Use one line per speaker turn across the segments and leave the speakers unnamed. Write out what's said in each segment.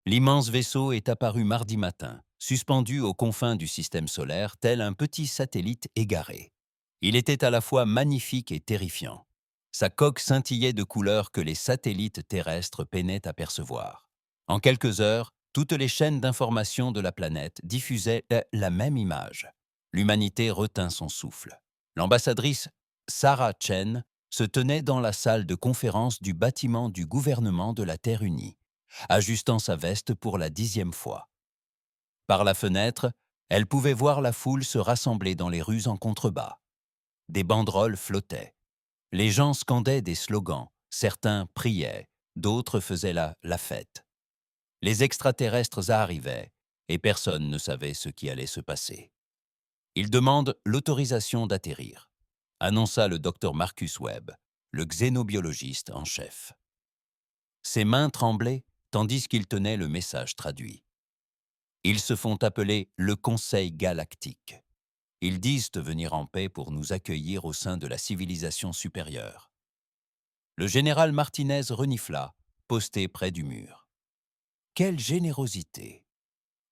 L'immense vaisseau est apparu mardi matin, suspendu aux confins du système solaire tel un petit satellite égaré. Il était à la fois magnifique et terrifiant. Sa coque scintillait de couleurs que les satellites terrestres peinaient à percevoir. En quelques heures, toutes les chaînes d'information de la planète diffusaient la même image. L'humanité retint son souffle. L'ambassadrice Sarah Chen se tenait dans la salle de conférence du bâtiment du gouvernement de la Terre unie, ajustant sa veste pour la 10e fois. Par la fenêtre, elle pouvait voir la foule se rassembler dans les rues en contrebas. Des banderoles flottaient. Les gens scandaient des slogans, certains priaient, d'autres faisaient la fête. Les extraterrestres arrivaient, et personne ne savait ce qui allait se passer. Ils demandent l'autorisation d'atterrir, annonça le docteur Marcus Webb, le xénobiologiste en chef. Ses mains tremblaient tandis qu'il tenait le message traduit. Ils se font appeler le Conseil galactique. Ils disent venir en paix pour nous accueillir au sein de la civilisation supérieure. Le général Martinez renifla, posté près du mur. Quelle générosité!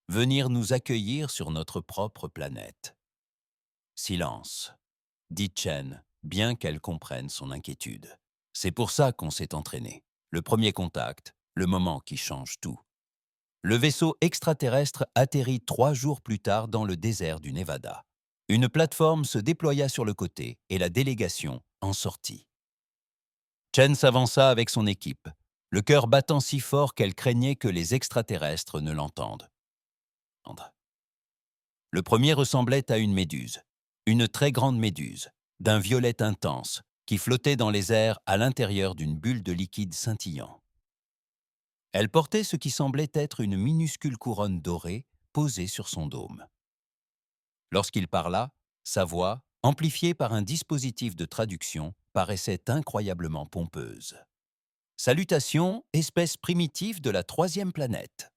Venir nous accueillir sur notre propre planète. Silence, dit Chen, bien qu'elle comprenne son inquiétude. C'est pour ça qu'on s'est entraîné. Le premier contact, le moment qui change tout. Le vaisseau extraterrestre atterrit 3 jours plus tard dans le désert du Nevada. Une plateforme se déploya sur le côté et la délégation en sortit. Chen s'avança avec son équipe, le cœur battant si fort qu'elle craignait que les extraterrestres ne l'entendent. Le premier ressemblait à une méduse, une très grande méduse, d'un violet intense, qui flottait dans les airs à l'intérieur d'une bulle de liquide scintillant. Elle portait ce qui semblait être une minuscule couronne dorée posée sur son dôme. Lorsqu'il parla, sa voix, amplifiée par un dispositif de traduction, paraissait incroyablement pompeuse. Salutations, espèce primitive de la 3e planète.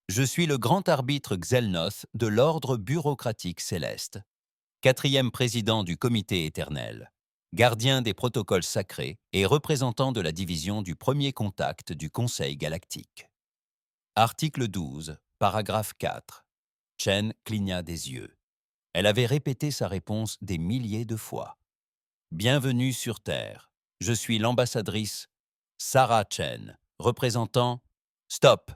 Je suis le grand arbitre Xelnoth de l'ordre bureaucratique céleste, 4e président du comité éternel, gardien des protocoles sacrés et représentant de la division du premier contact du Conseil galactique. Article 12, paragraphe 4. Chen cligna des yeux. Elle avait répété sa réponse des milliers de fois. Bienvenue sur Terre. Je suis l'ambassadrice Sarah Chen, représentant... Stop!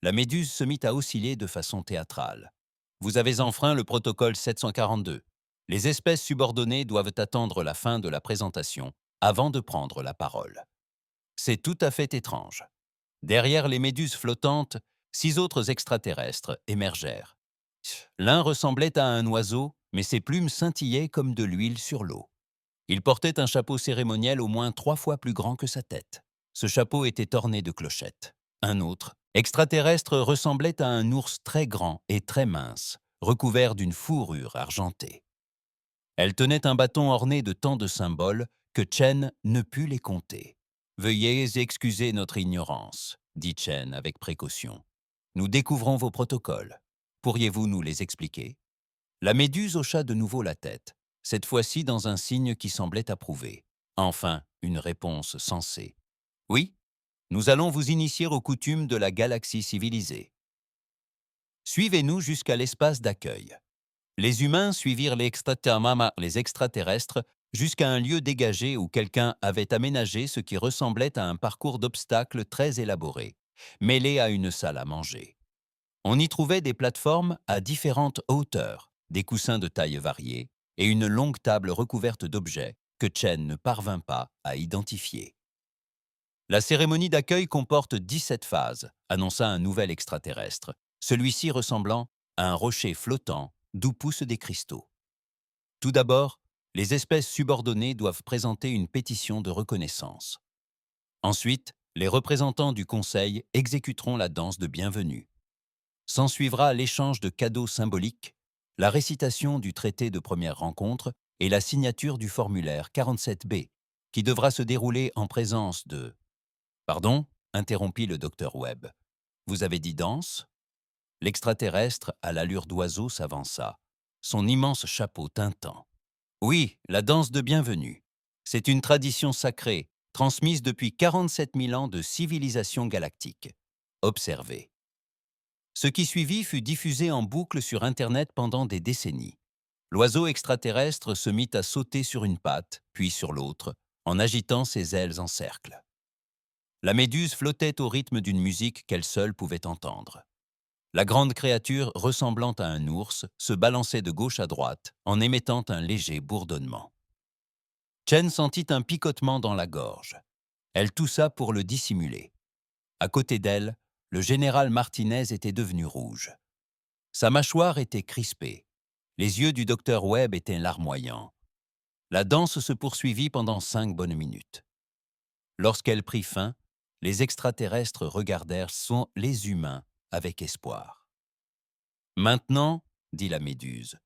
La méduse se mit à osciller de façon théâtrale. Vous avez enfreint le protocole 742. Les espèces subordonnées doivent attendre la fin de la présentation avant de prendre la parole. C'est tout à fait étrange. Derrière les méduses flottantes, 6 autres extraterrestres émergèrent. L'un ressemblait à un oiseau, mais ses plumes scintillaient comme de l'huile sur l'eau. Il portait un chapeau cérémoniel au moins 3 fois plus grand que sa tête. Ce chapeau était orné de clochettes. Un autre, extraterrestre, ressemblait à un ours très grand et très mince, recouvert d'une fourrure argentée. Elle tenait un bâton orné de tant de symboles que Chen ne put les compter. « Veuillez excuser notre ignorance, » dit Chen avec précaution. « Nous découvrons vos protocoles. Pourriez-vous nous les expliquer ?» La méduse hocha de nouveau la tête, cette fois-ci dans un signe qui semblait approuver. Enfin, une réponse sensée. « Oui, nous allons vous initier aux coutumes de la galaxie civilisée. Suivez-nous jusqu'à l'espace d'accueil. » Les humains suivirent les extraterrestres jusqu'à un lieu dégagé où quelqu'un avait aménagé ce qui ressemblait à un parcours d'obstacles très élaboré, mêlé à une salle à manger. On y trouvait des plateformes à différentes hauteurs, des coussins de taille variée et une longue table recouverte d'objets que Chen ne parvint pas à identifier. La cérémonie d'accueil comporte 17 phases, annonça un nouvel extraterrestre, celui-ci ressemblant à un rocher flottant d'où poussent des cristaux. Tout d'abord, les espèces subordonnées doivent présenter une pétition de reconnaissance. Ensuite, les représentants du Conseil exécuteront la danse de bienvenue. S'ensuivra l'échange de cadeaux symboliques, la récitation du traité de première rencontre et la signature du formulaire 47B, qui devra se dérouler en présence de... « Pardon ?» interrompit le docteur Webb. « Vous avez dit danse ?» L'extraterrestre, à l'allure d'oiseau, s'avança, son immense chapeau tintant. « Oui, la danse de bienvenue. C'est une tradition sacrée, transmise depuis 47 000 ans de civilisation galactique. Observez. » Ce qui suivit fut diffusé en boucle sur Internet pendant des décennies. L'oiseau extraterrestre se mit à sauter sur une patte, puis sur l'autre, en agitant ses ailes en cercle. La méduse flottait au rythme d'une musique qu'elle seule pouvait entendre. La grande créature, ressemblant à un ours, se balançait de gauche à droite en émettant un léger bourdonnement. Chen sentit un picotement dans la gorge. Elle toussa pour le dissimuler. À côté d'elle, le général Martinez était devenu rouge. Sa mâchoire était crispée. Les yeux du docteur Webb étaient larmoyants. La danse se poursuivit pendant 5 bonnes minutes. Lorsqu'elle prit fin, les extraterrestres regardèrent les humains avec espoir. « Maintenant, dit la méduse,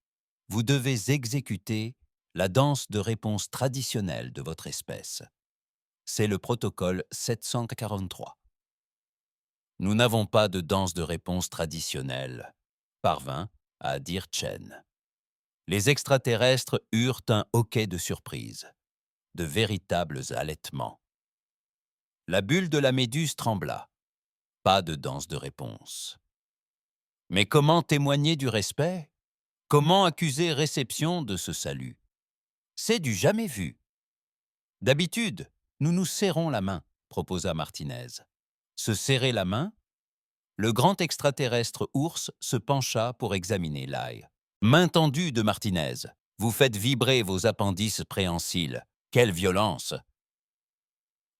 vous devez exécuter la danse de réponse traditionnelle de votre espèce. C'est le protocole 743. Nous n'avons pas de danse de réponse traditionnelle, parvint à dire Chen. Les extraterrestres eurent un hoquet de surprise, de véritables halètements. La bulle de la méduse trembla. Pas de danse de réponse. Mais comment témoigner du respect? Comment accuser réception de ce salut? C'est du jamais vu. D'habitude, nous nous serrons la main, proposa Martinez. Se serrer la main? Le grand extraterrestre ours se pencha pour examiner l'ail. Main tendue de Martinez. Vous faites vibrer vos appendices préhensiles. Quelle violence!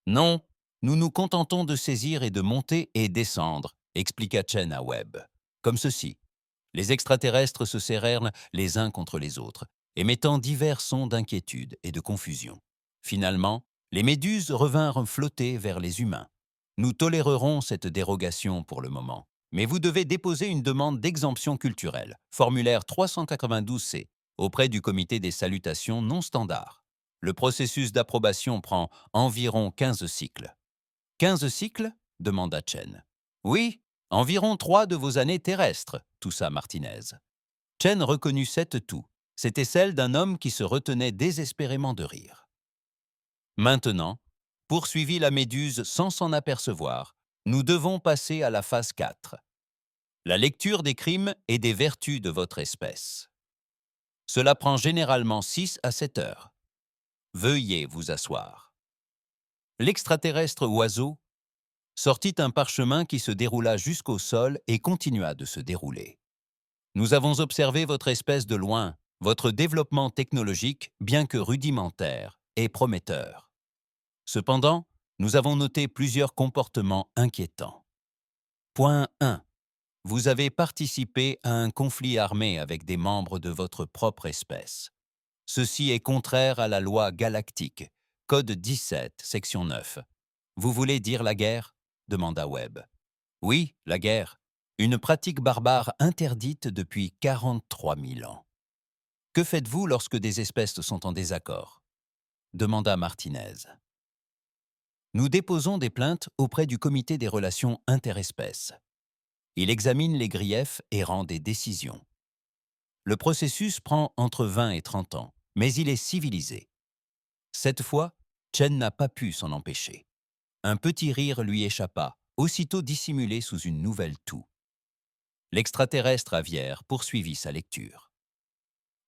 Non, nous nous contentons de saisir et de monter et descendre, expliqua Chen à Webb. Comme ceci. Les extraterrestres se serrèrent les uns contre les autres, émettant divers sons d'inquiétude et de confusion. Finalement, les méduses revinrent flotter vers les humains. Nous tolérerons cette dérogation pour le moment, mais vous devez déposer une demande d'exemption culturelle, formulaire 392C, auprès du comité des salutations non standards. Le processus d'approbation prend environ 15 cycles. 15 cycles? Demanda Chen. Oui, environ 3 de vos années terrestres, toussa Martinez. Chen reconnut cette toux. C'était celle d'un homme qui se retenait désespérément de rire. Maintenant, poursuivit la méduse sans s'en apercevoir, nous devons passer à la phase 4. La lecture des crimes et des vertus de votre espèce. Cela prend généralement 6 à 7 heures. Veuillez vous asseoir. L'extraterrestre oiseau sortit un parchemin qui se déroula jusqu'au sol et continua de se dérouler. Nous avons observé votre espèce de loin. Votre développement technologique, bien que rudimentaire, est prometteur. Cependant, nous avons noté plusieurs comportements inquiétants. Point 1. Vous avez participé à un conflit armé avec des membres de votre propre espèce. Ceci est contraire à la loi galactique, Code 17, section 9. Vous voulez dire la guerre? Demanda Webb. Oui, la guerre. Une pratique barbare interdite depuis 43 000 ans. Que faites-vous lorsque des espèces sont en désaccord? Demanda Martinez. Nous déposons des plaintes auprès du comité des relations interespèces. Il examine les griefs et rend des décisions. Le processus prend entre 20 et 30 ans, mais il est civilisé. Cette fois, Chen n'a pas pu s'en empêcher. Un petit rire lui échappa, aussitôt dissimulé sous une nouvelle toux. L'extraterrestre aviaire poursuivit sa lecture.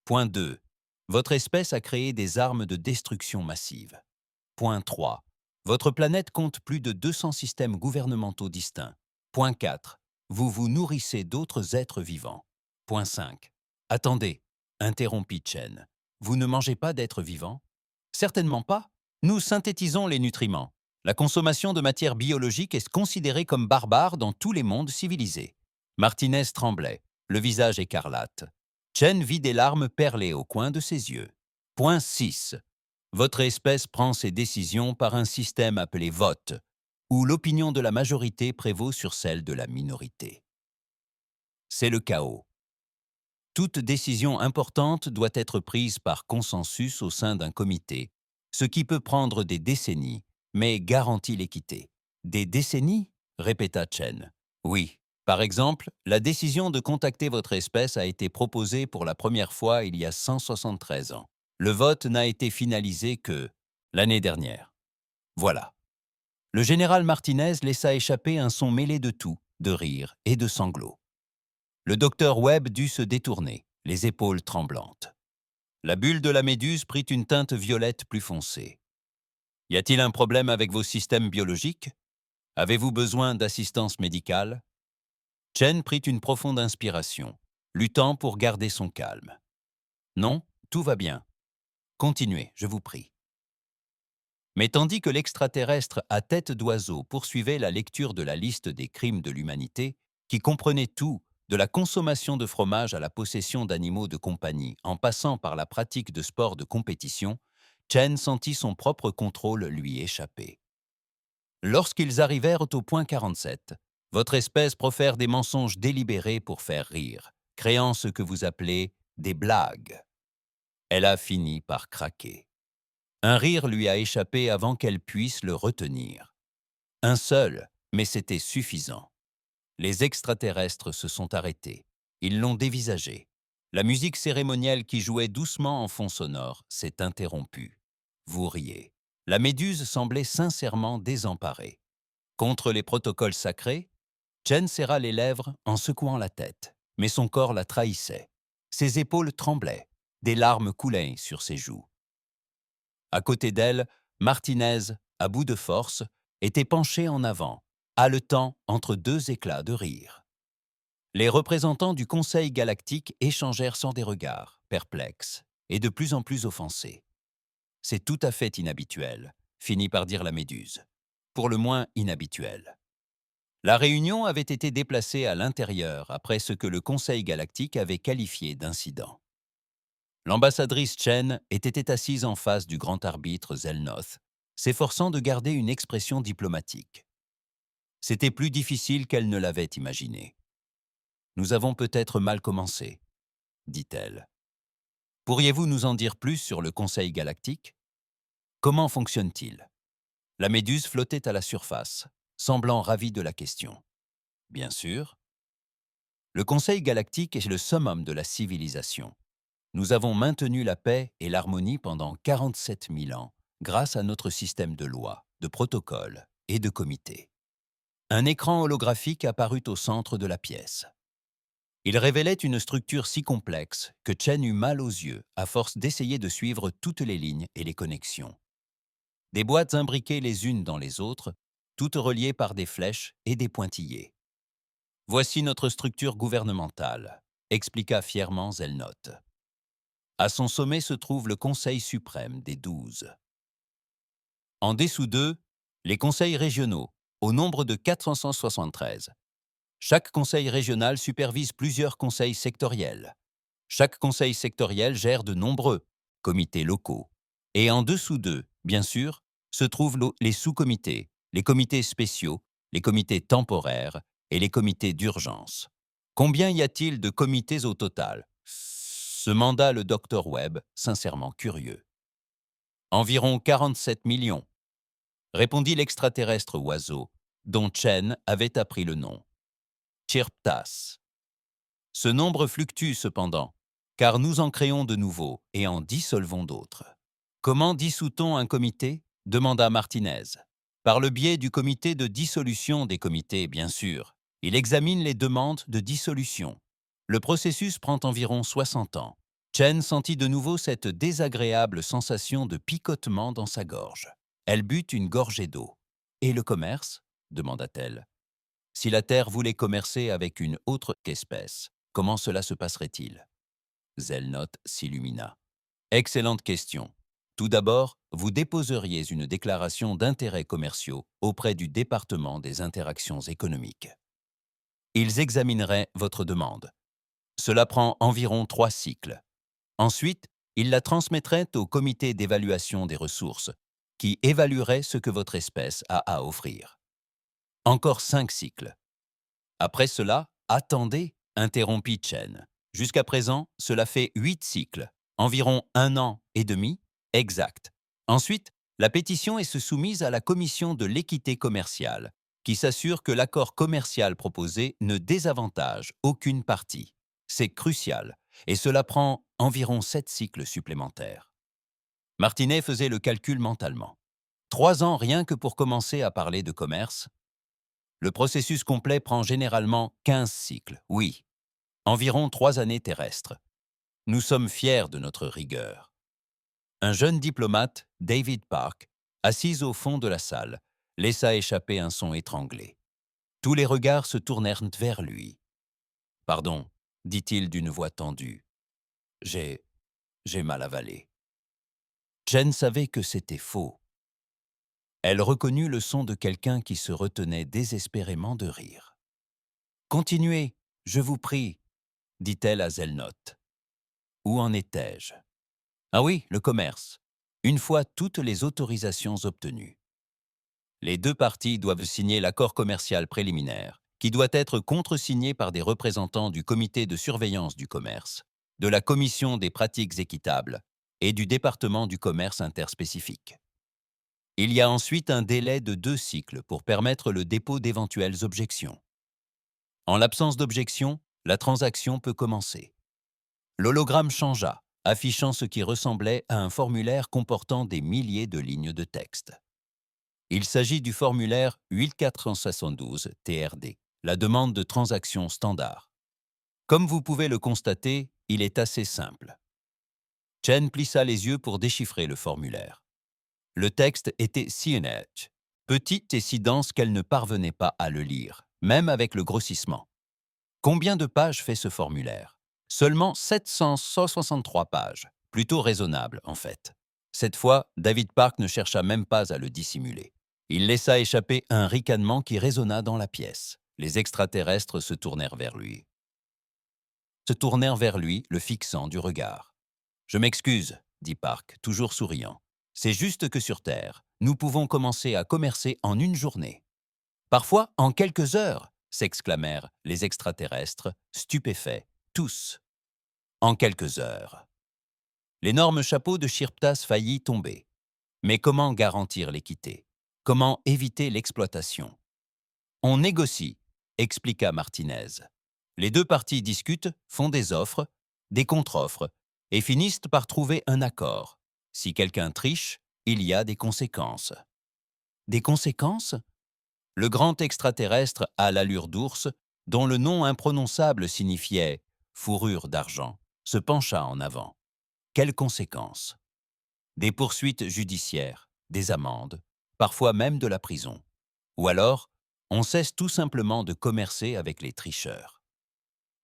Point 2. Votre espèce a créé des armes de destruction massive. Point 3. Votre planète compte plus de 200 systèmes gouvernementaux distincts. Point 4. Vous vous nourrissez d'autres êtres vivants. Point 5. Attendez, interrompit Chen. Vous ne mangez pas d'êtres vivants? Certainement pas. Nous synthétisons les nutriments. La consommation de matière biologique est considérée comme barbare dans tous les mondes civilisés. Martinez tremblait, le visage écarlate. Chen vit des larmes perler au coin de ses yeux. Point 6. Votre espèce prend ses décisions par un système appelé vote, où l'opinion de la majorité prévaut sur celle de la minorité. C'est le chaos. Toute décision importante doit être prise par consensus au sein d'un comité, ce qui peut prendre des décennies, mais garantit l'équité. Des décennies? Répéta Chen. Oui. Par exemple, la décision de contacter votre espèce a été proposée pour la première fois il y a 173 ans. Le vote n'a été finalisé que l'année dernière. Voilà. Le général Martinez laissa échapper un son mêlé de toux, de rires et de sanglots. Le docteur Webb dut se détourner, les épaules tremblantes. La bulle de la méduse prit une teinte violette plus foncée. « Y a-t-il un problème avec vos systèmes biologiques? Avez-vous besoin d'assistance médicale ?» Chen prit une profonde inspiration, luttant pour garder son calme. « Non, tout va bien. Continuez, je vous prie. » Mais tandis que l'extraterrestre à tête d'oiseau poursuivait la lecture de la liste des crimes de l'humanité, qui comprenait tout, de la consommation de fromage à la possession d'animaux de compagnie, en passant par la pratique de sports de compétition, Chen sentit son propre contrôle lui échapper. Lorsqu'ils arrivèrent au point 47, votre espèce profère des mensonges délibérés pour faire rire, créant ce que vous appelez des blagues. Elle a fini par craquer. Un rire lui a échappé avant qu'elle puisse le retenir. Un seul, mais c'était suffisant. Les extraterrestres se sont arrêtés. Ils l'ont dévisagé. La musique cérémonielle qui jouait doucement en fond sonore s'est interrompue. Vous riez. La méduse semblait sincèrement désemparée. Contre les protocoles sacrés, Chen serra les lèvres en secouant la tête, mais son corps la trahissait. Ses épaules tremblaient. Des larmes coulaient sur ses joues. À côté d'elle, Martinez, à bout de force, était penché en avant, haletant entre deux éclats de rire. Les représentants du Conseil galactique échangèrent sans des regards, perplexes et de plus en plus offensés. « C'est tout à fait inhabituel », finit par dire la méduse. « Pour le moins inhabituel. » La réunion avait été déplacée à l'intérieur après ce que le Conseil galactique avait qualifié d'incident. L'ambassadrice Chen était assise en face du grand arbitre Zelnoth, s'efforçant de garder une expression diplomatique. C'était plus difficile qu'elle ne l'avait imaginé. « Nous avons peut-être mal commencé, » dit-elle. « Pourriez-vous nous en dire plus sur le Conseil galactique? Comment fonctionne-t-il » La méduse flottait à la surface, semblant ravie de la question. « Bien sûr. Le Conseil galactique est le summum de la civilisation. Nous avons maintenu la paix et l'harmonie pendant 47 000 ans grâce à notre système de lois, de protocoles et de comités. » Un écran holographique apparut au centre de la pièce. Il révélait une structure si complexe que Chen eut mal aux yeux à force d'essayer de suivre toutes les lignes et les connexions. Des boîtes imbriquées les unes dans les autres, toutes reliées par des flèches et des pointillés. « Voici notre structure gouvernementale », expliqua fièrement Zelnoth. À son sommet se trouve le Conseil suprême des 12. En dessous d'eux, les conseils régionaux, au nombre de 473. Chaque conseil régional supervise plusieurs conseils sectoriels. Chaque conseil sectoriel gère de nombreux comités locaux. Et en dessous d'eux, bien sûr, se trouvent les sous-comités, les comités spéciaux, les comités temporaires et les comités d'urgence. Combien y a-t-il de comités au total ? Se manda le docteur Webb, sincèrement curieux. Environ 47 millions, répondit l'extraterrestre oiseau, dont Chen avait appris le nom. Chirptas. Ce nombre fluctue cependant, car nous en créons de nouveaux et en dissolvons d'autres. Comment dissout-on un comité ? Demanda Martinez. Par le biais du comité de dissolution des comités, bien sûr. Il examine les demandes de dissolution. Le processus prend environ 60 ans. Chen sentit de nouveau cette désagréable sensation de picotement dans sa gorge. Elle but une gorgée d'eau. « Et le commerce ?» demanda-t-elle. « Si la Terre voulait commercer avec une autre espèce, comment cela se passerait-il » Zelnoth s'illumina. « Excellente question. Tout d'abord, vous déposeriez une déclaration d'intérêts commerciaux auprès du département des interactions économiques. Ils examineraient votre demande. Cela prend environ 3 cycles. Ensuite, ils la transmettraient au comité d'évaluation des ressources, qui évaluerait ce que votre espèce a à offrir. Encore 5 cycles. Après cela, attendez, interrompit Chen. Jusqu'à présent, cela fait 8 cycles, environ 1 an et demi, exact. Ensuite, la pétition est soumise à la commission de l'équité commerciale, qui s'assure que l'accord commercial proposé ne désavantage aucune partie. C'est crucial, et cela prend environ 7 cycles supplémentaires. Martinet faisait le calcul mentalement. 3 ans rien que pour commencer à parler de commerce. Le processus complet prend généralement 15 cycles, oui. Environ 3 années terrestres. Nous sommes fiers de notre rigueur. Un jeune diplomate, David Park, assis au fond de la salle, laissa échapper un son étranglé. Tous les regards se tournèrent vers lui. « Pardon, » dit-il d'une voix tendue. « J'ai mal avalé. » Jen savait que c'était faux. Elle reconnut le son de quelqu'un qui se retenait désespérément de rire. « Continuez, je vous prie, » dit-elle à Zelnot. Où en étais-je? Ah oui, le commerce. Une fois toutes les autorisations obtenues. Les deux parties doivent signer l'accord commercial préliminaire, qui doit être contresigné par des représentants du comité de surveillance du commerce, de la commission des pratiques équitables et du département du commerce interspécifique. Il y a ensuite un délai de 2 cycles pour permettre le dépôt d'éventuelles objections. En l'absence d'objection, la transaction peut commencer. L'hologramme changea, affichant ce qui ressemblait à un formulaire comportant des milliers de lignes de texte. Il s'agit du formulaire 8472 TRD, la demande de transaction standard. Comme vous pouvez le constater, il est assez simple. Chen plissa les yeux pour déchiffrer le formulaire. Le texte était si net, petite et si dense qu'elle ne parvenait pas à le lire, même avec le grossissement. Combien de pages fait ce formulaire? Seulement 763 pages, plutôt raisonnable en fait. Cette fois, David Park ne chercha même pas à le dissimuler. Il laissa échapper un ricanement qui résonna dans la pièce. Les extraterrestres se tournèrent vers lui. Le fixant du regard. « Je m'excuse, » dit Park, toujours souriant. « C'est juste que sur Terre, nous pouvons commencer à commercer en une journée. »« Parfois en quelques heures !» s'exclamèrent les extraterrestres, stupéfaits, tous. « En quelques heures !» L'énorme chapeau de Chirptas faillit tomber. Mais comment garantir l'équité? Comment éviter l'exploitation? On négocie, expliqua Martinez. Les deux parties discutent, font des offres, des contre-offres, et finissent par trouver un accord. Si quelqu'un triche, il y a des conséquences. Des conséquences? Le grand extraterrestre à l'allure d'ours, dont le nom imprononçable signifiait « fourrure d'argent », se pencha en avant. Quelles conséquences? Des poursuites judiciaires, des amendes, parfois même de la prison. Ou alors, on cesse tout simplement de commercer avec les tricheurs.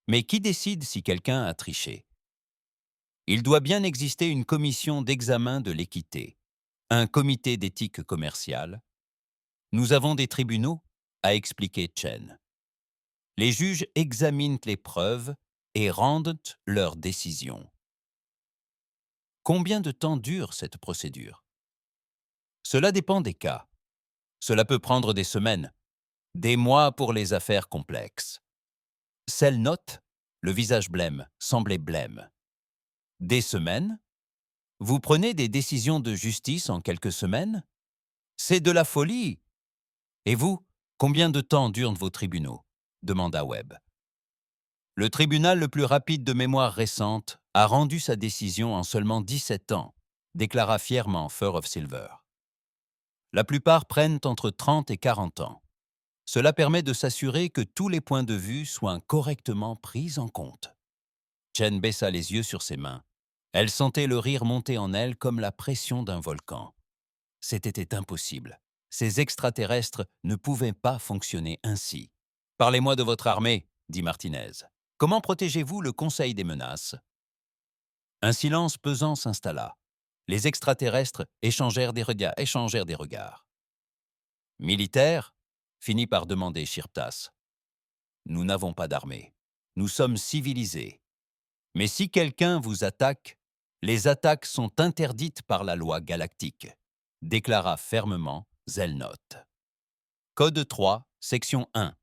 Mais qui décide si quelqu'un a triché? Il doit bien exister une commission d'examen de l'équité, un comité d'éthique commerciale. Nous avons des tribunaux, a expliqué Chen. Les juges examinent les preuves et rendent leurs décisions. Combien de temps dure cette procédure? Cela dépend des cas. Cela peut prendre des semaines, des mois pour les affaires complexes. Zelnot, le visage blême, semblait blême. Des semaines? Vous prenez des décisions de justice en quelques semaines? C'est de la folie! Et vous, combien de temps durent vos tribunaux? Demanda Webb. Le tribunal le plus rapide de mémoire récente a rendu sa décision en seulement 17 ans, déclara fièrement Fur of Silver. La plupart prennent entre 30 et 40 ans. Cela permet de s'assurer que tous les points de vue soient correctement pris en compte. Chen baissa les yeux sur ses mains. Elle sentait le rire monter en elle comme la pression d'un volcan. C'était impossible. Ces extraterrestres ne pouvaient pas fonctionner ainsi. « Parlez-moi de votre armée, » dit Martinez. « Comment protégez-vous le Conseil des menaces ?» Un silence pesant s'installa. Les extraterrestres échangèrent des regards. « Militaire ?» finit par demander Chirptas. « Nous n'avons pas d'armée. Nous sommes civilisés. Mais si quelqu'un vous attaque, les attaques sont interdites par la loi galactique, » déclara fermement Zelnot. Code 3, section 1.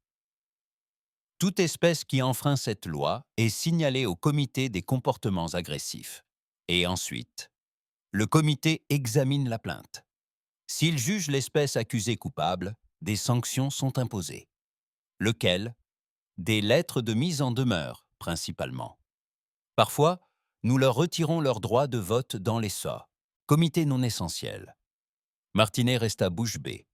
Toute espèce qui enfreint cette loi est signalée au comité des comportements agressifs. Et ensuite, le comité examine la plainte. S'il juge l'espèce accusée coupable, des sanctions sont imposées. Lequel? Des lettres de mise en demeure, principalement. Parfois, nous leur retirons leur droit de vote dans les SA, comité non essentiel. Martinet resta bouche bée.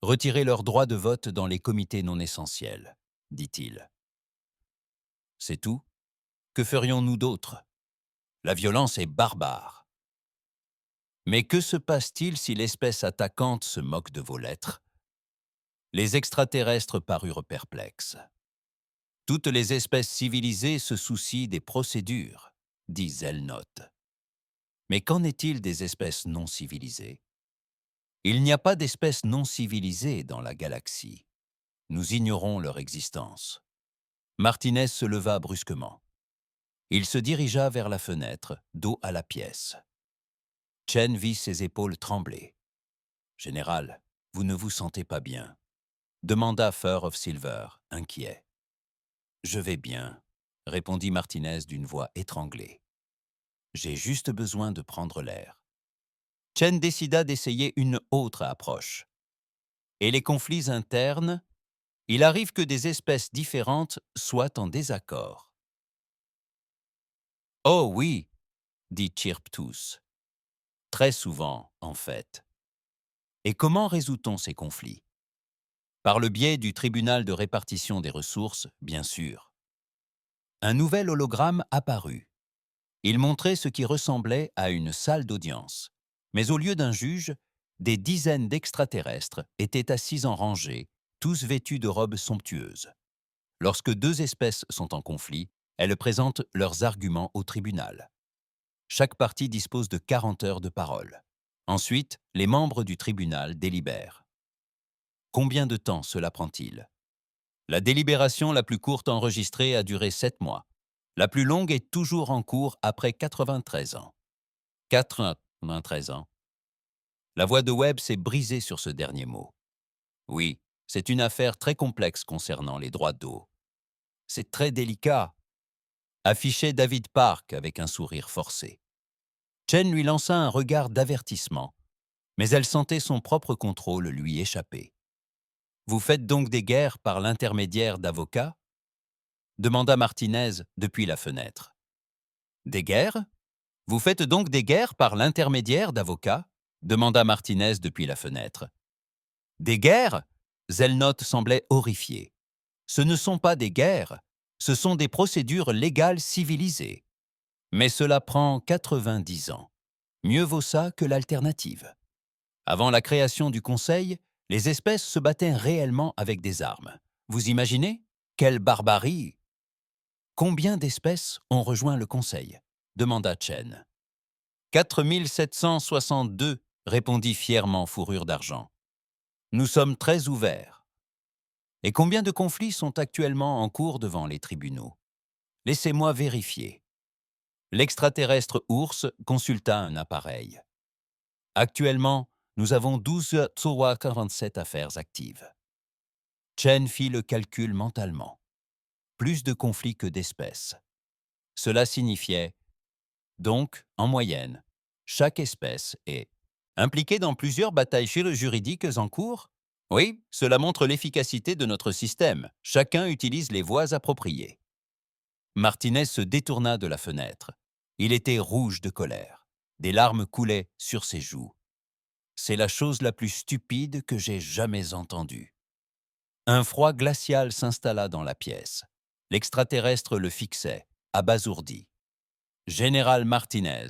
Retirer leur droit de vote dans les comités non essentiels, dit-il. c'est tout. Que ferions-nous d'autre? La violence est barbare. Mais que se passe-t-il si l'espèce attaquante se moque de vos lettres? Les extraterrestres parurent perplexes. Toutes les espèces civilisées se soucient des procédures, dit Zelnot. Mais qu'en est-il des espèces non civilisées? Il n'y a pas d'espèces non civilisées dans la galaxie. Nous ignorons leur existence. Martinez se leva brusquement. Il se dirigea vers la fenêtre, dos à la pièce. Chen vit ses épaules trembler. « Général, vous ne vous sentez pas bien ?» demanda Fur of Silver, inquiet. « Je vais bien », répondit Martinez d'une voix étranglée. « J'ai juste besoin de prendre l'air. » Chen décida d'essayer une autre approche. Et les conflits internes, il arrive que des espèces différentes soient en désaccord. « Oh oui, » dit Chirptus. « Très souvent, en fait. » Et comment résout-on ces conflits? Par le biais du tribunal de répartition des ressources, bien sûr. Un nouvel hologramme apparut. Il montrait ce qui ressemblait à une salle d'audience. Mais au lieu d'un juge, des dizaines d'extraterrestres étaient assis en rangée, tous vêtus de robes somptueuses. Lorsque deux espèces sont en conflit, elles présentent leurs arguments au tribunal. Chaque partie dispose de 40 heures de parole. Ensuite, les membres du tribunal délibèrent. Combien de temps cela prend-il? La délibération la plus courte enregistrée a duré 7 mois. La plus longue est toujours en cours après 93 ans. 93 ans. La voix de Webb s'est brisée sur ce dernier mot. Oui, c'est une affaire très complexe concernant les droits d'eau. C'est très délicat, affichait David Park avec un sourire forcé. Chen lui lança un regard d'avertissement, mais elle sentait son propre contrôle lui échapper. « Vous faites donc des guerres par l'intermédiaire d'avocats ?» demanda Martinez depuis la fenêtre. « Des guerres? Vous faites donc des guerres par l'intermédiaire d'avocats ?» demanda Martinez depuis la fenêtre. « Des guerres ?» Zelnot semblait horrifié. « Ce ne sont pas des guerres, ce sont des procédures légales civilisées. Mais cela prend 90 ans. Mieux vaut ça que l'alternative. Avant la création du Conseil, les espèces se battaient réellement avec des armes. Vous imaginez? Quelle barbarie! Combien d'espèces ont rejoint le Conseil? Demanda Chen. 4762, répondit fièrement Fourrure d'Argent. Nous sommes très ouverts. Et combien de conflits sont actuellement en cours devant les tribunaux? Laissez-moi vérifier. L'extraterrestre ours consulta un appareil. Actuellement, nous avons 12 Tsowa 47 affaires actives. Chen fit le calcul mentalement. Plus de conflits que d'espèces. Cela signifiait, donc, en moyenne, chaque espèce est impliquée dans plusieurs batailles juridiques en cours? Oui, cela montre l'efficacité de notre système. Chacun utilise les voies appropriées. Martinez se détourna de la fenêtre. Il était rouge de colère. Des larmes coulaient sur ses joues. C'est la chose la plus stupide que j'ai jamais entendue. Un froid glacial s'installa dans la pièce. L'extraterrestre le fixait, abasourdi. « Général Martinez »,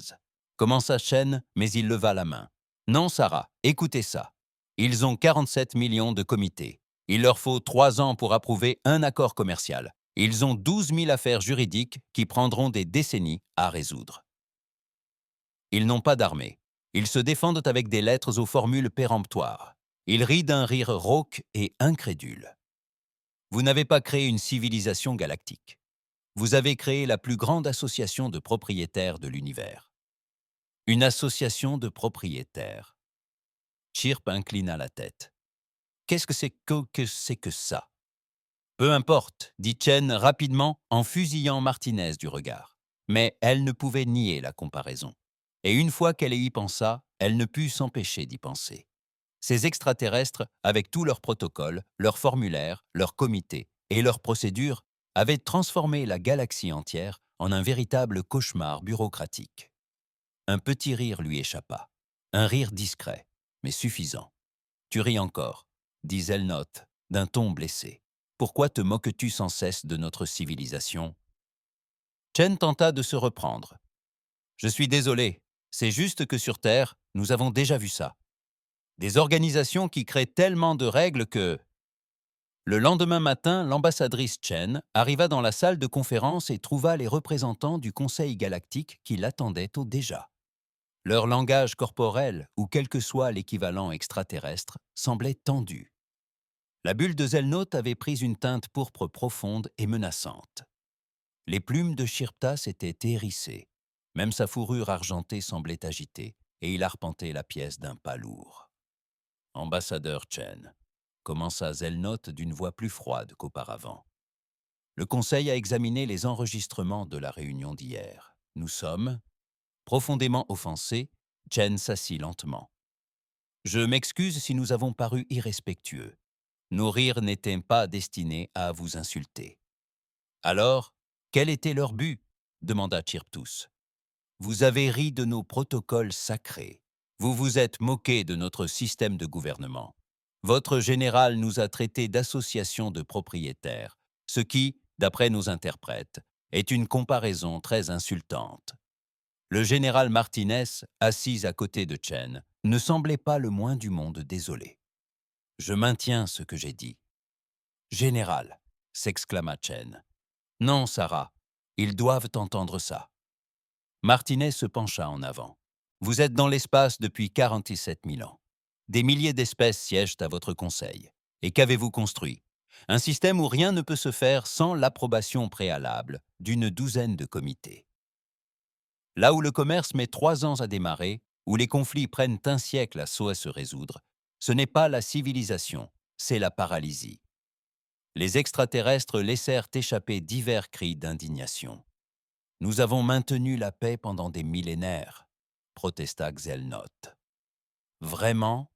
commença Chen, mais il leva la main. « Non, Sarah, écoutez ça. Ils ont 47 millions de comités. Il leur faut 3 ans pour approuver un accord commercial. Ils ont 12 000 affaires juridiques qui prendront des décennies à résoudre. Ils n'ont pas d'armée. Ils se défendent avec des lettres aux formules péremptoires. Il rit d'un rire rauque et incrédule. Vous n'avez pas créé une civilisation galactique. Vous avez créé la plus grande association de propriétaires de l'univers. Une association de propriétaires. Chirp inclina la tête. Qu'est-ce que c'est que ça? Peu importe, dit Chen rapidement en fusillant Martinez du regard. Mais elle ne pouvait nier la comparaison. Et une fois qu'elle y pensa, elle ne put s'empêcher d'y penser. Ces extraterrestres, avec tous leurs protocoles, leurs formulaires, leurs comités et leurs procédures, avaient transformé la galaxie entière en un véritable cauchemar bureaucratique. Un petit rire lui échappa. Un rire discret, mais suffisant. « Tu ris encore, » dit Zelnot, d'un ton blessé. « Pourquoi te moques-tu sans cesse de notre civilisation? Chen tenta de se reprendre. Je suis désolé, c'est juste que sur Terre, nous avons déjà vu ça. Des organisations qui créent tellement de règles que... Le lendemain matin, l'ambassadrice Chen arriva dans la salle de conférence et trouva les représentants du Conseil galactique qui l'attendaient au déjà. Leur langage corporel, ou quel que soit l'équivalent extraterrestre, semblait tendu. La bulle de Zelnote avait pris une teinte pourpre profonde et menaçante. Les plumes de Shirpta s'étaient hérissées. Même sa fourrure argentée semblait agitée, et il arpentait la pièce d'un pas lourd. « Ambassadeur Chen », commença Zelnote d'une voix plus froide qu'auparavant. Le Conseil a examiné les enregistrements de la réunion d'hier. Nous sommes... Profondément offensé, Chen s'assit lentement. « Je m'excuse si nous avons paru irrespectueux. Nos rires n'étaient pas destinés à vous insulter. » « Alors, quel était leur but ?» demanda Chirptus. « Vous avez ri de nos protocoles sacrés. Vous vous êtes moqué de notre système de gouvernement. Votre général nous a traités d'association de propriétaires, ce qui, d'après nos interprètes, est une comparaison très insultante. » Le général Martinez, assis à côté de Chen, ne semblait pas le moins du monde désolé. « Je maintiens ce que j'ai dit. »« Général !» s'exclama Chen. « Non, Sarah, ils doivent entendre ça. » Martinez se pencha en avant. « Vous êtes dans l'espace depuis 47 000 ans. Des milliers d'espèces siègent à votre conseil. Et qu'avez-vous construit? Un système où rien ne peut se faire sans l'approbation préalable d'une douzaine de comités. Là où le commerce met 3 ans à démarrer, où les conflits prennent un siècle à se résoudre, ce n'est pas la civilisation, c'est la paralysie. Les extraterrestres laissèrent échapper divers cris d'indignation. « Nous avons maintenu la paix pendant des millénaires », protesta Xelnoth. « Vraiment ?»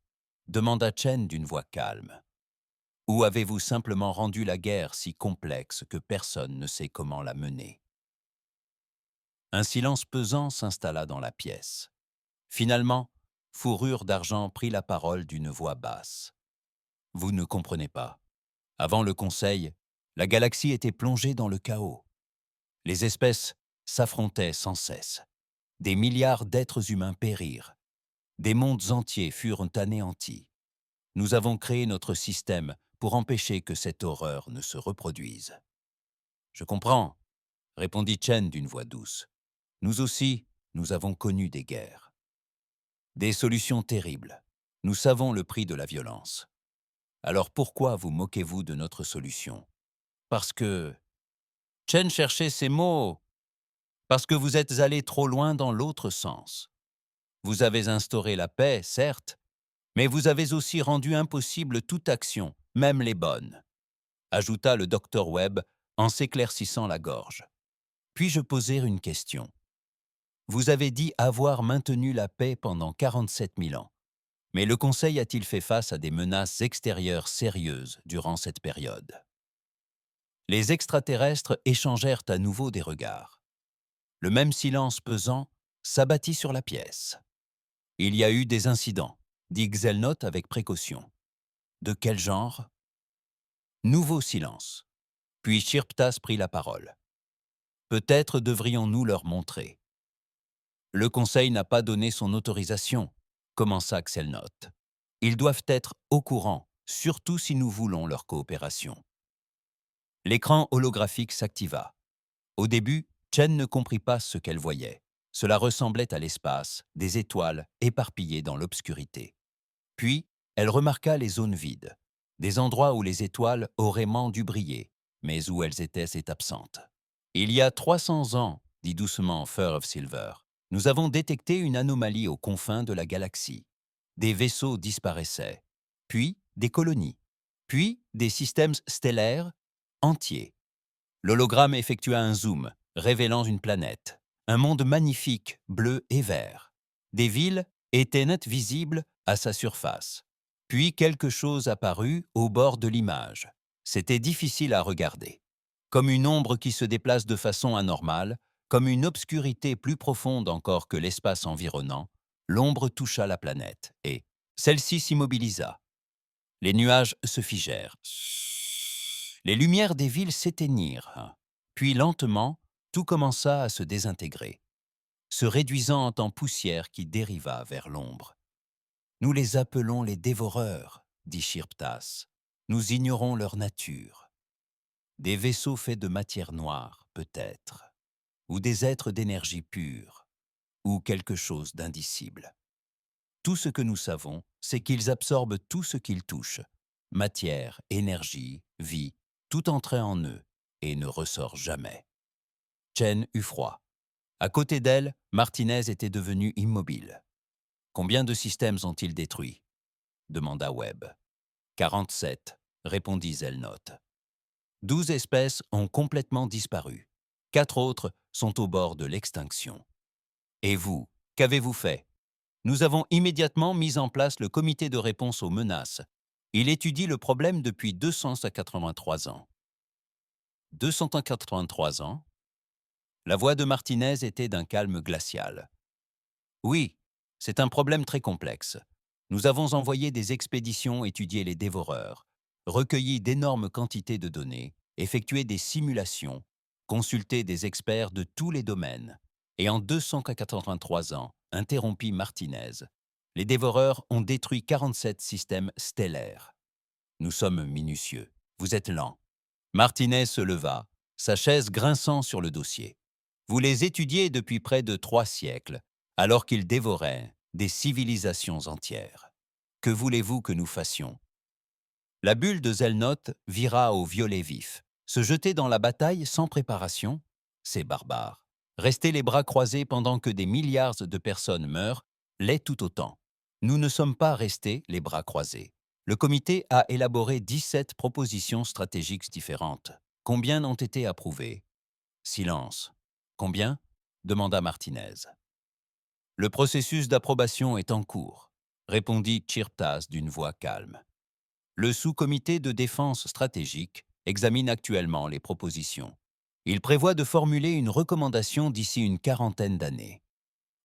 demanda Chen d'une voix calme. « Ou avez-vous simplement rendu la guerre si complexe que personne ne sait comment la mener ?» Un silence pesant s'installa dans la pièce. Finalement, Fourrure d'Argent prit la parole d'une voix basse. « Vous ne comprenez pas. Avant le Conseil, la galaxie était plongée dans le chaos. Les espèces s'affrontaient sans cesse. Des milliards d'êtres humains périrent. Des mondes entiers furent anéantis. Nous avons créé notre système pour empêcher que cette horreur ne se reproduise. »« Je comprends, » répondit Chen d'une voix douce. « Nous aussi, nous avons connu des guerres. Des solutions terribles. Nous savons le prix de la violence. Alors pourquoi vous moquez-vous de notre solution? Parce que... » Chen cherchait ses mots. « Parce que vous êtes allé trop loin dans l'autre sens. Vous avez instauré la paix, certes, mais vous avez aussi rendu impossible toute action, même les bonnes. » ajouta le docteur Webb en s'éclaircissant la gorge. « Puis-je poser une question? Vous avez dit avoir maintenu la paix pendant 47 000 ans. Mais le Conseil a-t-il fait face à des menaces extérieures sérieuses durant cette période? » Les extraterrestres échangèrent à nouveau des regards. Le même silence pesant s'abattit sur la pièce. « Il y a eu des incidents, » dit Xelnoth avec précaution. « De quel genre? » Nouveau silence. Puis Shirptas prit la parole. « Peut-être devrions-nous leur montrer. »« Le Conseil n'a pas donné son autorisation, » commença Xelnoth. « Ils doivent être au courant, surtout si nous voulons leur coopération. » L'écran holographique s'activa. Au début, Chen ne comprit pas ce qu'elle voyait. Cela ressemblait à l'espace, des étoiles éparpillées dans l'obscurité. Puis, elle remarqua les zones vides, des endroits où les étoiles auraient dû briller, mais où elles étaient absentes. « Il y a 300 ans, » dit doucement Fur of Silver, « nous avons détecté une anomalie aux confins de la galaxie. Des vaisseaux disparaissaient, puis des colonies, puis des systèmes stellaires entiers. L'hologramme effectua un zoom, révélant une planète, un monde magnifique, bleu et vert. Des villes étaient nettes visibles à sa surface. Puis quelque chose apparut au bord de l'image. C'était difficile à regarder. Comme une ombre qui se déplace de façon anormale, comme une obscurité plus profonde encore que l'espace environnant, l'ombre toucha la planète et celle-ci s'immobilisa. Les nuages se figèrent. Les lumières des villes s'éteignirent. Puis lentement, tout commença à se désintégrer, se réduisant en poussière qui dériva vers l'ombre. « Nous les appelons les dévoreurs, dit Shirptas. Nous ignorons leur nature. Des vaisseaux faits de matière noire, peut-être, ou des êtres d'énergie pure, ou quelque chose d'indicible. Tout ce que nous savons, c'est qu'ils absorbent tout ce qu'ils touchent, matière, énergie, vie, tout entrait en eux et ne ressort jamais. » Chen eut froid. À côté d'elle, Martinez était devenu immobile. « Combien de systèmes ont-ils détruits ?» demanda Webb. « 47, répondit Zelnot. 12 espèces ont complètement disparu. 4 autres sont au bord de l'extinction. Et vous, qu'avez-vous fait ? Nous avons immédiatement mis en place le comité de réponse aux menaces. Il étudie le problème depuis 283 ans. 283 ans ? La voix de Martinez était d'un calme glacial. Oui, c'est un problème très complexe. Nous avons envoyé des expéditions étudier les dévoreurs, recueilli d'énormes quantités de données, effectué des simulations, consulté des experts de tous les domaines. Et en 283 ans, interrompit Martinez, les dévoreurs ont détruit 47 systèmes stellaires. Nous sommes minutieux. Vous êtes lents. Martinez se leva, sa chaise grinçant sur le dossier. Vous les étudiez depuis près de 3 siècles, alors qu'ils dévoraient des civilisations entières. Que voulez-vous que nous fassions ? La bulle de Zelnot vira au violet vif. Se jeter dans la bataille sans préparation ? C'est barbare. Rester les bras croisés pendant que des milliards de personnes meurent l'est tout autant. Nous ne sommes pas restés les bras croisés. Le comité a élaboré 17 propositions stratégiques différentes. Combien ont été approuvées ? Silence. Combien ? Demanda Martinez. Le processus d'approbation est en cours, répondit Chirptas d'une voix calme. Le sous-comité de défense stratégique examine actuellement les propositions. Il prévoit de formuler une recommandation d'ici une quarantaine d'années.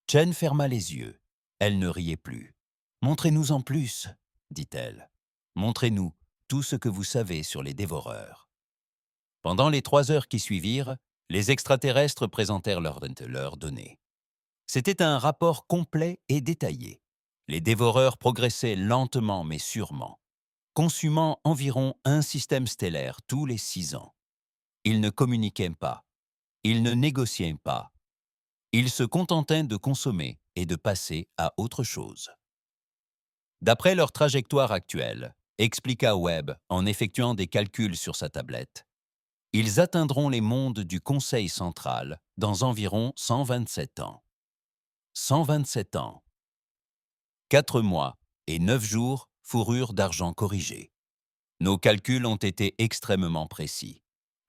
Chen ferma les yeux. Elle ne riait plus. « Montrez-nous en plus, dit-elle. Montrez-nous tout ce que vous savez sur les dévoreurs. » Pendant les 3 heures qui suivirent, les extraterrestres présentèrent leurs données. C'était un rapport complet et détaillé. Les dévoreurs progressaient lentement mais sûrement, consumant environ un système stellaire tous les 6 ans. Ils ne communiquaient pas. Ils ne négociaient pas. Ils se contentaient de consommer et de passer à autre chose. D'après leur trajectoire actuelle, expliqua Webb en effectuant des calculs sur sa tablette, ils atteindront les mondes du Conseil central dans environ 127 ans. 127 ans. 4 mois et 9 jours, fourrure d'argent corrigée. Nos calculs ont été extrêmement précis.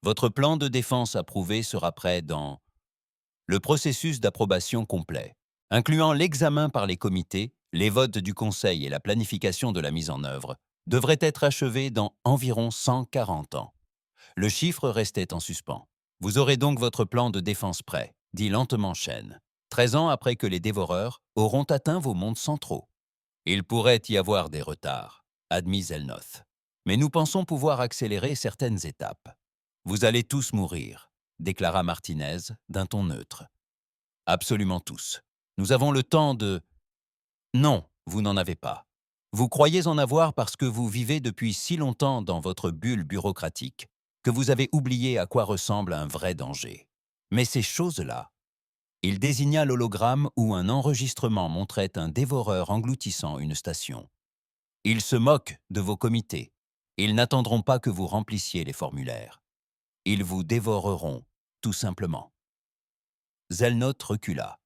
Votre plan de défense approuvé sera prêt dans le processus d'approbation complet, incluant l'examen par les comités, les votes du Conseil et la planification de la mise en œuvre, devrait être achevé dans environ 140 ans. Le chiffre restait en suspens. Vous aurez donc votre plan de défense prêt, dit lentement Chen. 13 ans après que les dévoreurs auront atteint vos mondes centraux. Il pourrait y avoir des retards, admit Zelnoth. Mais nous pensons pouvoir accélérer certaines étapes. Vous allez tous mourir, déclara Martinez d'un ton neutre. Absolument tous. Nous avons le temps de... Non, vous n'en avez pas. Vous croyez en avoir parce que vous vivez depuis si longtemps dans votre bulle bureaucratique que vous avez oublié à quoi ressemble un vrai danger. Mais ces choses-là... Il désigna l'hologramme où un enregistrement montrait un dévoreur engloutissant une station. Ils se moquent de vos comités. Ils n'attendront pas que vous remplissiez les formulaires. Ils vous dévoreront, tout simplement. Zelnot recula.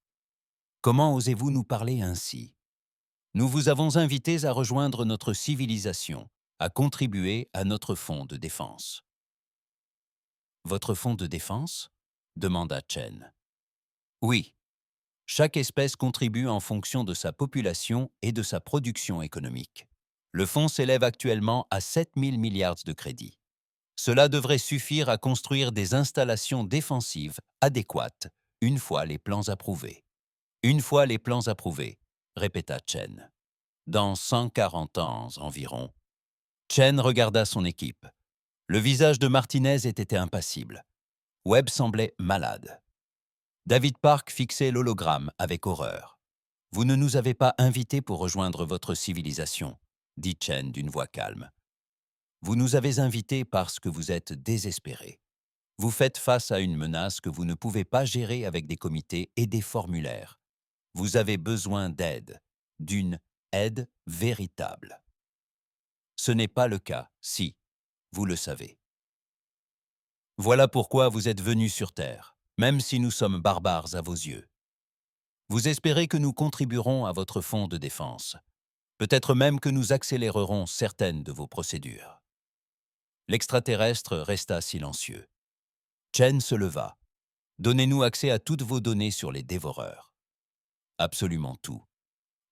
Comment osez-vous nous parler ainsi ? Nous vous avons invités à rejoindre notre civilisation, à contribuer à notre fonds de défense. Votre fonds de défense ? Demanda Chen. Oui. Chaque espèce contribue en fonction de sa population et de sa production économique. Le fonds s'élève actuellement à 7 000 milliards de crédits. Cela devrait suffire à construire des installations défensives adéquates une fois les plans approuvés. Une fois les plans approuvés, répéta Chen. Dans 140 ans environ. Chen regarda son équipe. Le visage de Martinez était impassible. Webb semblait malade. David Park fixait l'hologramme avec horreur. « Vous ne nous avez pas invités pour rejoindre votre civilisation, » dit Chen d'une voix calme. « Vous nous avez invités parce que vous êtes désespérés. Vous faites face à une menace que vous ne pouvez pas gérer avec des comités et des formulaires. Vous avez besoin d'aide, d'une aide véritable. Ce n'est pas le cas, si, vous le savez. Voilà pourquoi vous êtes venus sur Terre, même si nous sommes barbares à vos yeux. Vous espérez que nous contribuerons à votre fonds de défense. Peut-être même que nous accélérerons certaines de vos procédures. » L'extraterrestre resta silencieux. Chen se leva. « Donnez-nous accès à toutes vos données sur les dévoreurs. » Absolument tout.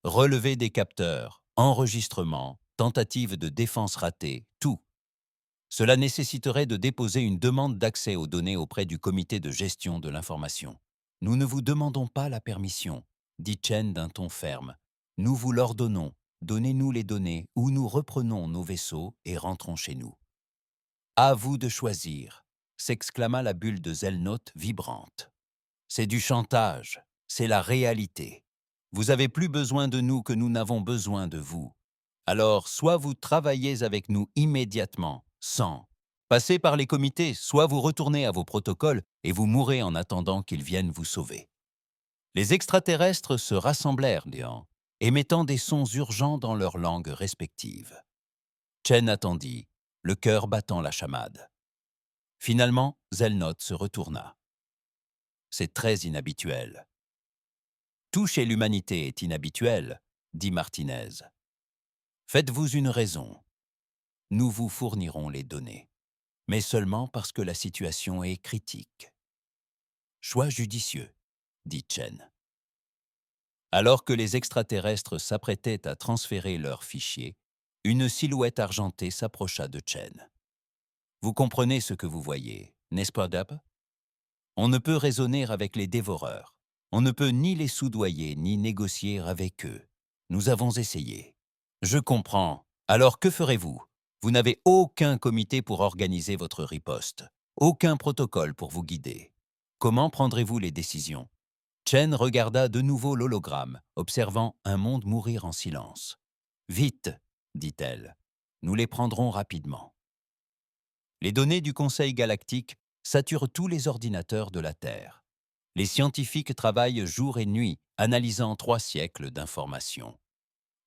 Relevé des capteurs, enregistrements, tentatives de défense ratées, tout. Cela nécessiterait de déposer une demande d'accès aux données auprès du comité de gestion de l'information. « Nous ne vous demandons pas la permission, » dit Chen d'un ton ferme. « Nous vous l'ordonnons. Donnez-nous les données ou nous reprenons nos vaisseaux et rentrons chez nous. »« À vous de choisir », s'exclama la bulle de Zelnoth vibrante. « C'est du chantage, c'est la réalité. Vous avez plus besoin de nous que nous n'avons besoin de vous. Alors, soit vous travaillez avec nous immédiatement, sans passer par les comités, soit vous retournez à vos protocoles et vous mourrez en attendant qu'ils viennent vous sauver. » Les extraterrestres se rassemblèrent néant, émettant des sons urgents dans leurs langues respectives. Chen attendit, le cœur battant la chamade. Finalement, Zelnoth se retourna. « C'est très inhabituel. »« Tout chez l'humanité est inhabituel, » dit Martinez. « Faites-vous une raison. Nous vous fournirons les données, mais seulement parce que la situation est critique. »« Choix judicieux, » dit Chen. Alors que les extraterrestres s'apprêtaient à transférer leurs fichiers, une silhouette argentée s'approcha de Chen. « Vous comprenez ce que vous voyez, n'est-ce pas, Dab ? On ne peut raisonner avec les dévoreurs. On ne peut ni les soudoyer ni négocier avec eux. Nous avons essayé. »« Je comprends. Alors que ferez-vous ? Vous n'avez aucun comité pour organiser votre riposte, aucun protocole pour vous guider. Comment prendrez-vous les décisions ?» Chen regarda de nouveau l'hologramme, observant un monde mourir en silence. « Vite, » dit-elle. « Nous les prendrons rapidement. » Les données du Conseil galactique saturent tous les ordinateurs de la Terre. Les scientifiques travaillent jour et nuit, analysant 3 siècles d'informations.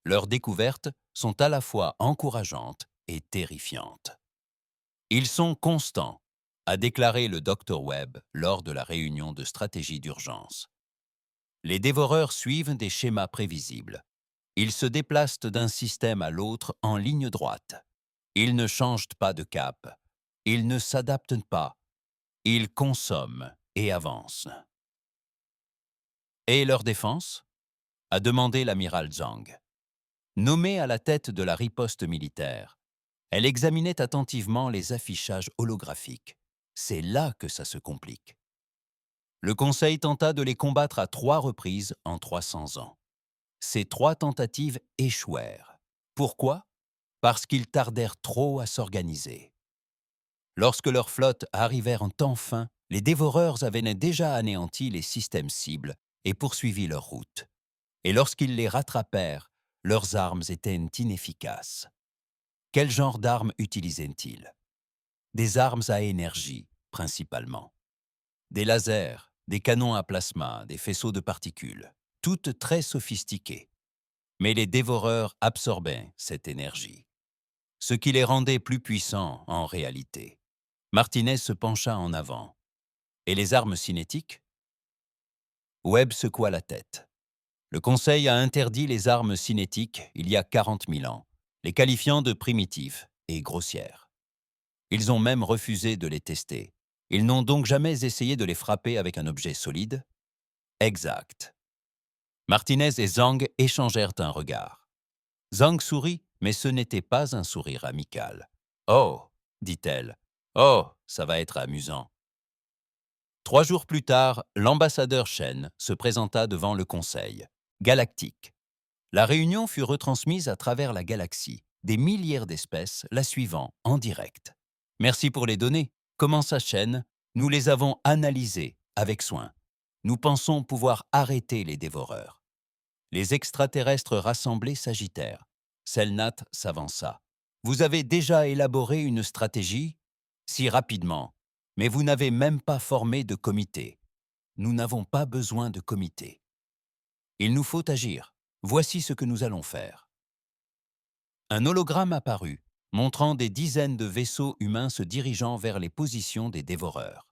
Leurs découvertes sont à la fois encourageantes et terrifiantes. « Ils sont constants », a déclaré le Dr Webb lors de la réunion de stratégie d'urgence. Les dévoreurs suivent des schémas prévisibles. Ils se déplacent d'un système à l'autre en ligne droite. Ils ne changent pas de cap. Ils ne s'adaptent pas. Ils consomment et avancent. « Et leur défense ?» a demandé l'amiral Zhang. Nommée à la tête de la riposte militaire, elle examinait attentivement les affichages holographiques. C'est là que ça se complique. Le Conseil tenta de les combattre à 3 reprises en 300 ans. Ces 3 tentatives échouèrent. Pourquoi ? Parce qu'ils tardèrent trop à s'organiser. Lorsque leurs flottes arrivèrent enfin, les dévoreurs avaient déjà anéanti les systèmes cibles et poursuivi leur route. Et lorsqu'ils les rattrapèrent, leurs armes étaient inefficaces. Quel genre d'armes utilisaient-ils ? Des armes à énergie, principalement. Des lasers, des canons à plasma, des faisceaux de particules, toutes très sophistiquées. Mais les dévoreurs absorbaient cette énergie, ce qui les rendait plus puissants en réalité. Martinez se pencha en avant. « Et les armes cinétiques ?» Webb secoua la tête. « Le Conseil a interdit les armes cinétiques il y a 40 000 ans, les qualifiant de primitives et grossières. Ils ont même refusé de les tester. Ils n'ont donc jamais essayé de les frapper avec un objet solide ? » « Exact. » Martinez et Zhang échangèrent un regard. Zhang sourit, mais ce n'était pas un sourire amical. « Oh !» dit-elle. « Oh, ça va être amusant. » 3 jours plus tard, l'ambassadeur Chen se présenta devant le Conseil galactique. La réunion fut retransmise à travers la galaxie, des milliers d'espèces la suivant en direct. « Merci pour les données », commença Chen Nous les avons analysés avec soin. Nous pensons pouvoir arrêter les dévoreurs. Les extraterrestres rassemblés s'agitèrent. Selnat s'avança. Vous avez déjà élaboré une stratégie? Si rapidement. Mais vous n'avez même pas formé de comité. Nous n'avons pas besoin de comité. Il nous faut agir. Voici ce que nous allons faire. Un hologramme apparut, montrant des dizaines de vaisseaux humains se dirigeant vers les positions des dévoreurs.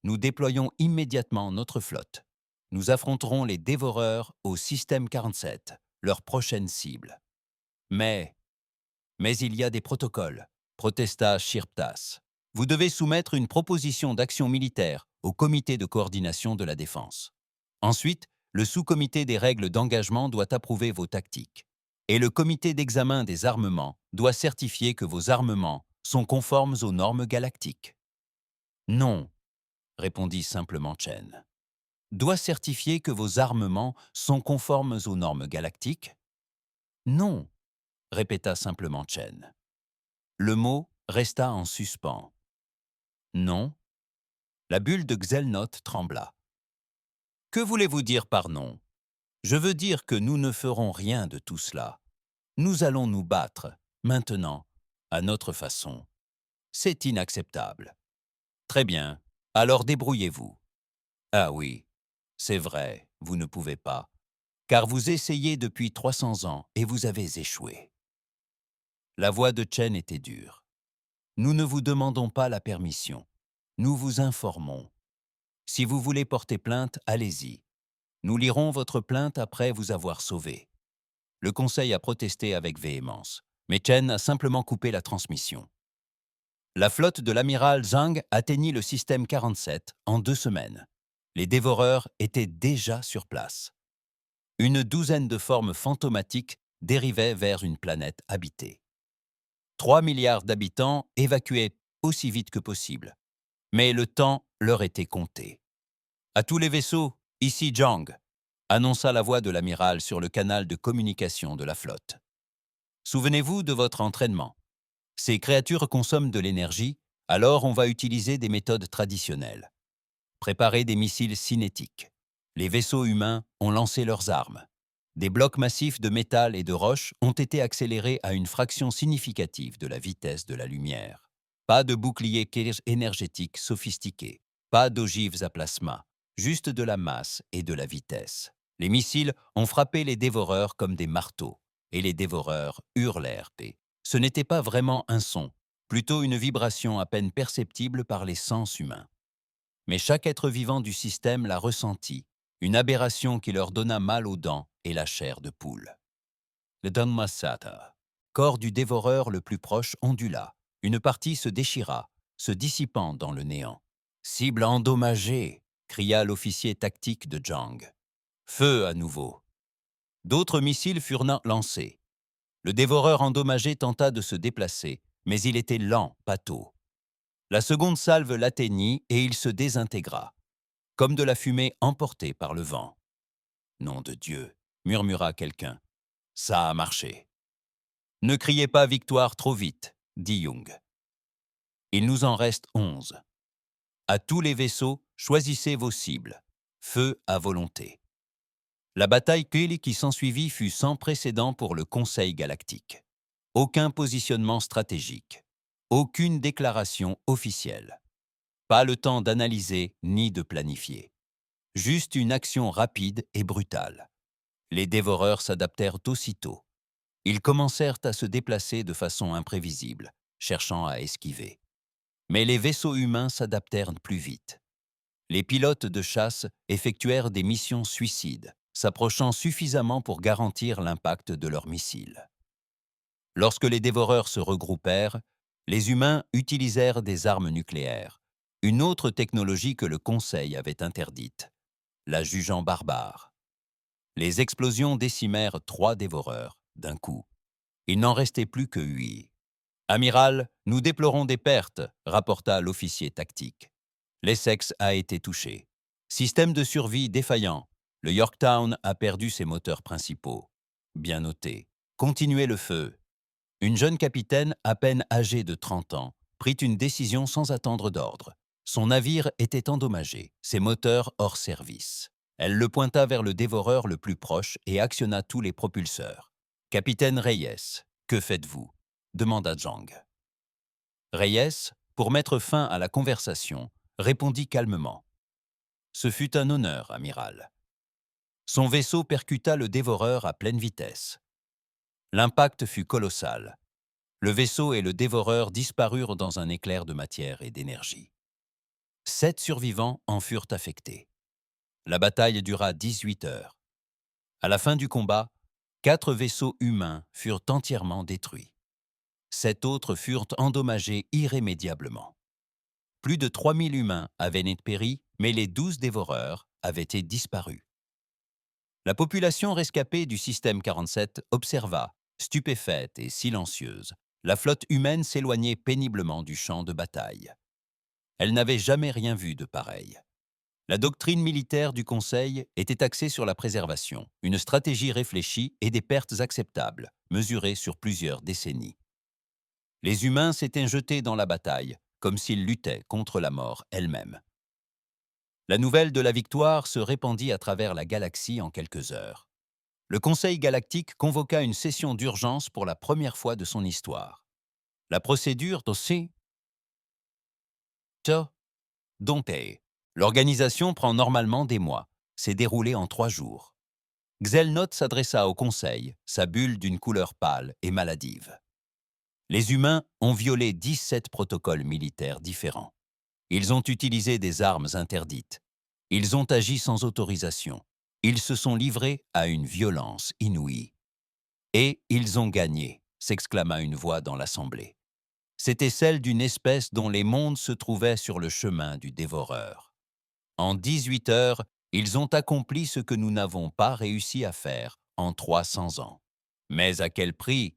Nous déployons immédiatement notre flotte. Nous affronterons les dévoreurs au système 47, leur prochaine cible. Mais il y a des protocoles, protesta Shirptas. Vous devez soumettre une proposition d'action militaire au comité de coordination de la défense. Ensuite, le sous-comité des règles d'engagement doit approuver vos tactiques. Et le comité d'examen des armements doit certifier que vos armements sont conformes aux normes galactiques. Non, répondit simplement Chen. Doit certifier que vos armements sont conformes aux normes galactiques? Non, répéta simplement Chen. Le mot resta en suspens. Non. La bulle de Xelnoth trembla. Que voulez-vous dire par non? Je veux dire que nous ne ferons rien de tout cela. Nous allons nous battre, maintenant, à notre façon. C'est inacceptable. Très bien, alors débrouillez-vous. Ah oui, c'est vrai, vous ne pouvez pas, car vous essayez depuis 300 ans et vous avez échoué. La voix de Chen était dure. Nous ne vous demandons pas la permission. Nous vous informons. Si vous voulez porter plainte, allez-y. Nous lirons votre plainte après vous avoir sauvé. Le conseil a protesté avec véhémence, mais Chen a simplement coupé la transmission. La flotte de l'amiral Zhang atteignit le système 47 en 2 semaines. Les dévoreurs étaient déjà sur place. Une douzaine de formes fantomatiques dérivaient vers une planète habitée. 3 milliards d'habitants évacués aussi vite que possible. Mais le temps leur était compté. À tous les vaisseaux, ici Zhang, annonça la voix de l'amiral sur le canal de communication de la flotte. Souvenez-vous de votre entraînement. Ces créatures consomment de l'énergie, alors on va utiliser des méthodes traditionnelles. Préparer des missiles cinétiques. Les vaisseaux humains ont lancé leurs armes. Des blocs massifs de métal et de roches ont été accélérés à une fraction significative de la vitesse de la lumière. Pas de boucliers énergétiques sophistiqués, pas d'ogives à plasma, juste de la masse et de la vitesse. Les missiles ont frappé les dévoreurs comme des marteaux, et les dévoreurs hurlèrent. Ce n'était pas vraiment un son, plutôt une vibration à peine perceptible par les sens humains. Mais chaque être vivant du système l'a ressenti, une aberration qui leur donna mal aux dents et la chair de poule. Le Dhammasata, corps du dévoreur le plus proche, ondula. Une partie se déchira, se dissipant dans le néant. « Cible endommagée !» cria l'officier tactique de Zhang. Feu à nouveau. D'autres missiles furent lancés. Le dévoreur endommagé tenta de se déplacer, mais il était lent, pâteau. La seconde salve l'atteignit et il se désintégra, comme de la fumée emportée par le vent. « Nom de Dieu !» murmura quelqu'un. « Ça a marché. » « Ne criez pas victoire trop vite, » dit Young. « Il nous en reste 11. À tous les vaisseaux, choisissez vos cibles. Feu à volonté. » La bataille qui s'ensuivit fut sans précédent pour le Conseil galactique. Aucun positionnement stratégique. Aucune déclaration officielle. Pas le temps d'analyser ni de planifier. Juste une action rapide et brutale. Les dévoreurs s'adaptèrent aussitôt. Ils commencèrent à se déplacer de façon imprévisible, cherchant à esquiver. Mais les vaisseaux humains s'adaptèrent plus vite. Les pilotes de chasse effectuèrent des missions suicides, s'approchant suffisamment pour garantir l'impact de leurs missiles. Lorsque les dévoreurs se regroupèrent, les humains utilisèrent des armes nucléaires, une autre technologie que le Conseil avait interdite, la jugeant barbare. Les explosions décimèrent 3 dévoreurs, d'un coup. Il n'en restait plus que 8. « Amiral, nous déplorons des pertes », rapporta l'officier tactique. « L'Essex a été touché. Système de survie défaillant. Le Yorktown a perdu ses moteurs principaux. Bien noté. Continuez le feu. » Une jeune capitaine, à peine âgée de 30 ans, prit une décision sans attendre d'ordre. Son navire était endommagé, ses moteurs hors service. Elle le pointa vers le dévoreur le plus proche et actionna tous les propulseurs. « Capitaine Reyes, que faites-vous » demanda Zhang. Reyes, pour mettre fin à la conversation, répondit calmement. « Ce fut un honneur, amiral. » Son vaisseau percuta le dévoreur à pleine vitesse. L'impact fut colossal. Le vaisseau et le dévoreur disparurent dans un éclair de matière et d'énergie. 7 survivants en furent affectés. La bataille dura 18 heures. À la fin du combat, 4 vaisseaux humains furent entièrement détruits. 7 autres furent endommagés irrémédiablement. Plus de 3000 humains avaient péri, mais les 12 dévoreurs avaient été disparus. La population rescapée du système 47 observa, stupéfaite et silencieuse, la flotte humaine s'éloigner péniblement du champ de bataille. Elle n'avait jamais rien vu de pareil. La doctrine militaire du Conseil était axée sur la préservation, une stratégie réfléchie et des pertes acceptables, mesurées sur plusieurs décennies. Les humains s'étaient jetés dans la bataille, comme s'ils luttaient contre la mort elle-même. La nouvelle de la victoire se répandit à travers la galaxie en quelques heures. Le Conseil galactique convoqua une session d'urgence pour la première fois de son histoire. La procédure d'Ossi Dompé. L'organisation prend normalement des mois, s'est déroulée en 3 jours. Xelnot s'adressa au Conseil, sa bulle d'une couleur pâle et maladive. Les humains ont violé 17 protocoles militaires différents. Ils ont utilisé des armes interdites. Ils ont agi sans autorisation. Ils se sont livrés à une violence inouïe. Et ils ont gagné, s'exclama une voix dans l'assemblée. C'était celle d'une espèce dont les mondes se trouvaient sur le chemin du dévoreur. En 18 heures, ils ont accompli ce que nous n'avons pas réussi à faire en 300 ans. Mais à quel prix ?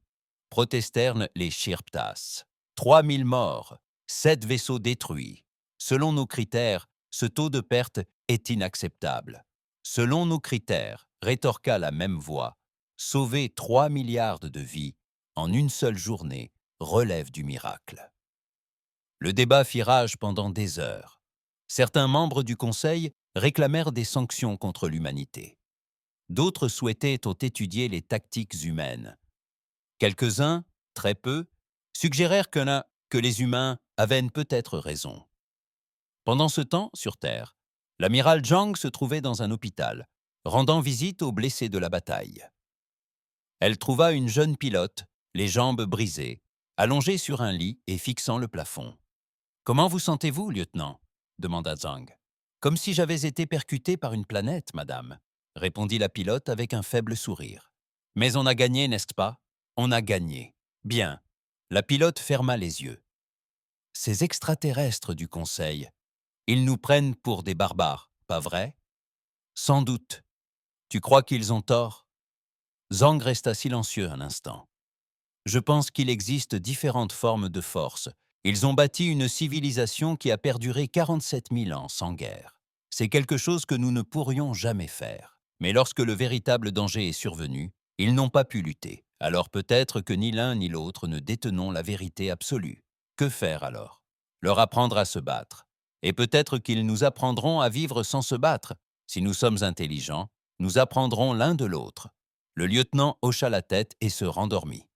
Protestèrent les Chirptas. 3000 morts, 7 vaisseaux détruits. Selon nos critères, ce taux de perte est inacceptable. Selon nos critères, rétorqua la même voix, sauver 3 milliards de vies en une seule journée relève du miracle. Le débat fit rage pendant des heures. Certains membres du Conseil réclamèrent des sanctions contre l'humanité. D'autres souhaitaient étudier les tactiques humaines. Quelques-uns, très peu, suggérèrent que les humains avaient peut-être raison. Pendant ce temps, sur Terre, l'amiral Zhang se trouvait dans un hôpital, rendant visite aux blessés de la bataille. Elle trouva une jeune pilote, les jambes brisées, allongée sur un lit et fixant le plafond. « Comment vous sentez-vous, lieutenant » demanda Zhang. « Comme si j'avais été percuté par une planète, madame » répondit la pilote avec un faible sourire. « Mais on a gagné, n'est-ce pas ? On a gagné. Bien. » La pilote ferma les yeux. « Ces extraterrestres du Conseil, ils nous prennent pour des barbares, pas vrai ? » « Sans doute. Tu crois qu'ils ont tort ?» Zhang resta silencieux un instant. « Je pense qu'il existe différentes formes de force. Ils ont bâti une civilisation qui a perduré 47 000 ans sans guerre. C'est quelque chose que nous ne pourrions jamais faire. Mais lorsque le véritable danger est survenu, ils n'ont pas pu lutter. Alors peut-être que ni l'un ni l'autre ne détenons la vérité absolue. Que faire alors ? Leur apprendre à se battre. Et peut-être qu'ils nous apprendront à vivre sans se battre. Si nous sommes intelligents, nous apprendrons l'un de l'autre. » Le lieutenant hocha la tête et se rendormit.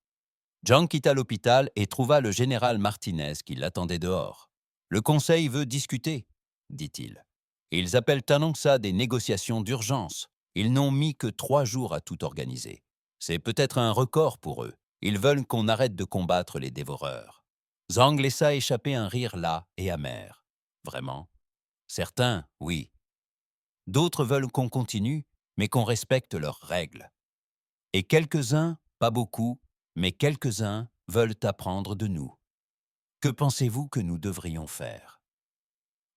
Zhang quitta l'hôpital et trouva le général Martinez qui l'attendait dehors. « Le Conseil veut discuter, » dit-il. « Ils appellent annonce ça des négociations d'urgence. Ils n'ont mis que 3 jours à tout organiser. C'est peut-être un record pour eux. Ils veulent qu'on arrête de combattre les dévoreurs. » Zhang laissa échapper un rire las et amer. « Vraiment ? Certains, oui. D'autres veulent qu'on continue, mais qu'on respecte leurs règles. Et quelques-uns, pas beaucoup, mais quelques-uns veulent apprendre de nous. Que pensez-vous que nous devrions faire ?»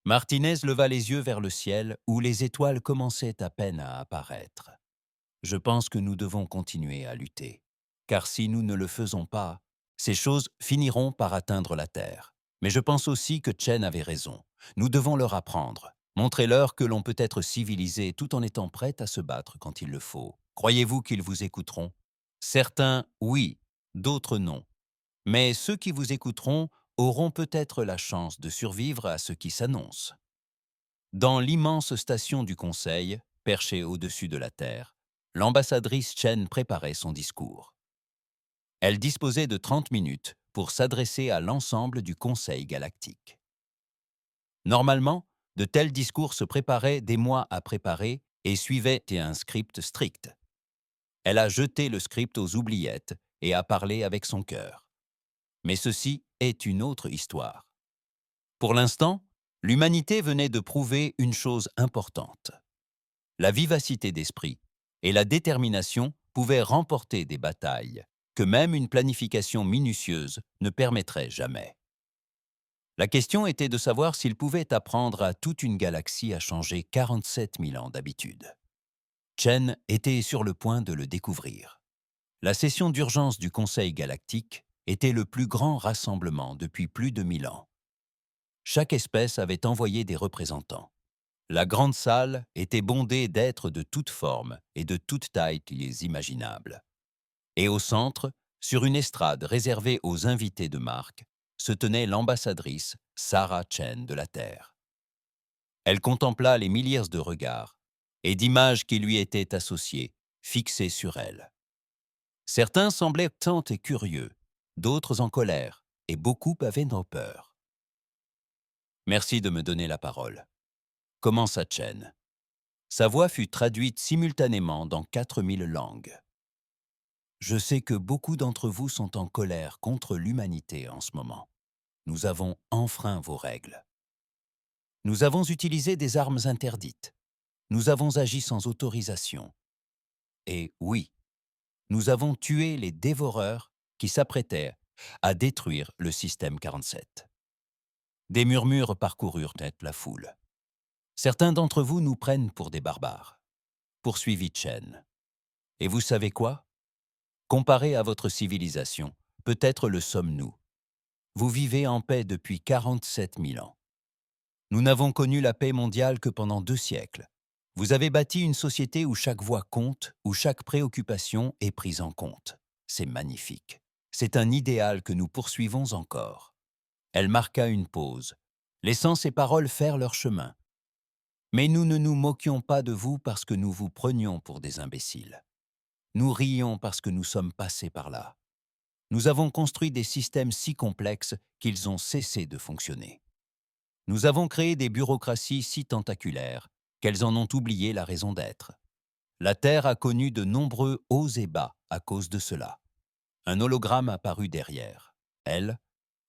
Martinez leva les yeux vers le ciel où les étoiles commençaient à peine à apparaître. « Je pense que nous devons continuer à lutter, car si nous ne le faisons pas, ces choses finiront par atteindre la Terre. Mais je pense aussi que Chen avait raison. Nous devons leur apprendre. Montrez-leur que l'on peut être civilisé tout en étant prêt à se battre quand il le faut. Croyez-vous qu'ils vous écouteront ? Certains, oui, d'autres non. Mais ceux qui vous écouteront auront peut-être la chance de survivre à ce qui s'annonce. Dans l'immense station du Conseil, perchée au-dessus de la Terre, l'ambassadrice Chen préparait son discours. Elle disposait de 30 minutes pour s'adresser à l'ensemble du Conseil galactique. Normalement, de tels discours se préparaient des mois à préparer et suivaient un script strict. Elle a jeté le script aux oubliettes et a parlé avec son cœur. Mais ceci est une autre histoire. Pour l'instant, l'humanité venait de prouver une chose importante. La vivacité d'esprit et la détermination pouvaient remporter des batailles que même une planification minutieuse ne permettrait jamais. La question était de savoir s'il pouvait apprendre à toute une galaxie à changer 47 000 ans d'habitude. Chen était sur le point de le découvrir. La session d'urgence du Conseil galactique était le plus grand rassemblement depuis plus de 1000 ans. Chaque espèce avait envoyé des représentants. La grande salle était bondée d'êtres de toutes formes et de toutes tailles imaginables. Et au centre, sur une estrade réservée aux invités de marque, se tenait l'ambassadrice Sarah Chen de la Terre. Elle contempla les milliers de regards et d'images qui lui étaient associées, fixées sur elle. Certains semblaient tendres et curieux, d'autres en colère, et beaucoup avaient peur. « Merci de me donner la parole », commença Chen. Sa voix fut traduite simultanément dans 4000 langues. Je sais que beaucoup d'entre vous sont en colère contre l'humanité en ce moment. Nous avons enfreint vos règles. Nous avons utilisé des armes interdites. Nous avons agi sans autorisation. Et oui, nous avons tué les dévoreurs qui s'apprêtaient à détruire le système 47. Des murmures parcoururent la foule. Certains d'entre vous nous prennent pour des barbares, poursuivit Chen. Et vous savez quoi? Comparé à votre civilisation, peut-être le sommes-nous. Vous vivez en paix depuis 47 000 ans. Nous n'avons connu la paix mondiale que pendant 2 siècles. Vous avez bâti une société où chaque voix compte, où chaque préoccupation est prise en compte. C'est magnifique. C'est un idéal que nous poursuivons encore. Elle marqua une pause, laissant ses paroles faire leur chemin. Mais nous ne nous moquions pas de vous parce que nous vous prenions pour des imbéciles. Nous rions parce que nous sommes passés par là. Nous avons construit des systèmes si complexes qu'ils ont cessé de fonctionner. Nous avons créé des bureaucraties si tentaculaires qu'elles en ont oublié la raison d'être. La Terre a connu de nombreux hauts et bas à cause de cela. Un hologramme apparut derrière, elle,